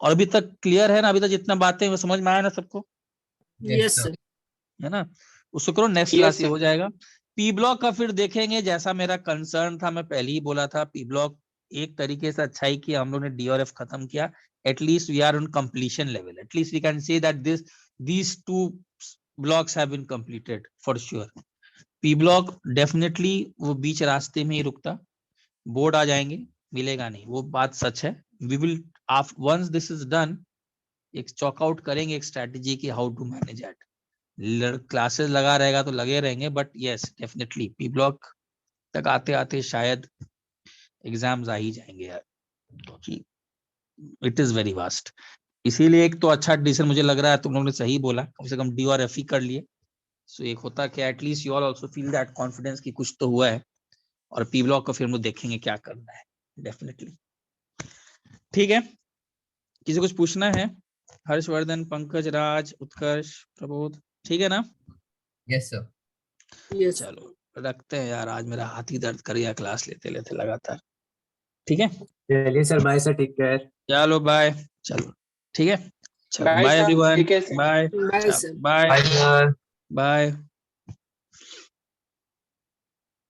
और अभी तक क्लियर है ना, अभी तक जितना बातें वो समझ में आया ना सबको, Yes, sir. है ना, उसको करो, नेक्स्ट Yes, क्लास ये sir. हो जाएगा। पी ब्लॉक का फिर देखेंगे, जैसा मेरा कंसर्न था, मैं पहले ही बोला था, पी ब्लॉक एक तरीके से अच्छा ही किया हम लोग ने डी और एफ खत्म किया, at least we are on completion level, at least we can say that these two blocks have been completed for sure। P block definitely वो बीच रास्ते में ही रुकता, बोर्ड आ जाएंगे, मिलेगा नहीं, वो बात सच है। We will once this is done, एक चॉकआउट करेंगे एक स्ट्रेटेजी की how to manage it, classes लगा रहेगा तो लगे रहेंगे, but yes definitely P block तक आते आते शायद एग्जाम्स आ ही जाएंगे यार, क्योंकि इट इज वेरी वास्ट। इसीलिए एक तो अच्छा डिसीजन मुझे लग रहा है, तुम लोगों ने सही बोला, कम से कम डी और एफ ही कर लिए, सो एक होता कि at least you all also feel that confidence की कुछ तो हुआ है, और पी ब्लॉक को फिर हम लोग देखेंगे क्या करना है डेफिनेटली, ठीक है। किसी कुछ पूछना है, हर्षवर्धन, पंकज, राज, उत्कर्ष, प्रबोध, ठीक है ना। Yes, sir. Yes. चलो रखते हैं यार, आज मेरा हाथ ही दर्द कर गया क्लास लेते लेते लगातार, ठीक है। चलिए sir, bye sir, take care. चलो बाय, चलो ठीक है, चलो Bye, bye sir. Everyone, Take care, sir. Bye Bye, sir. Bye Bye, sir. Bye.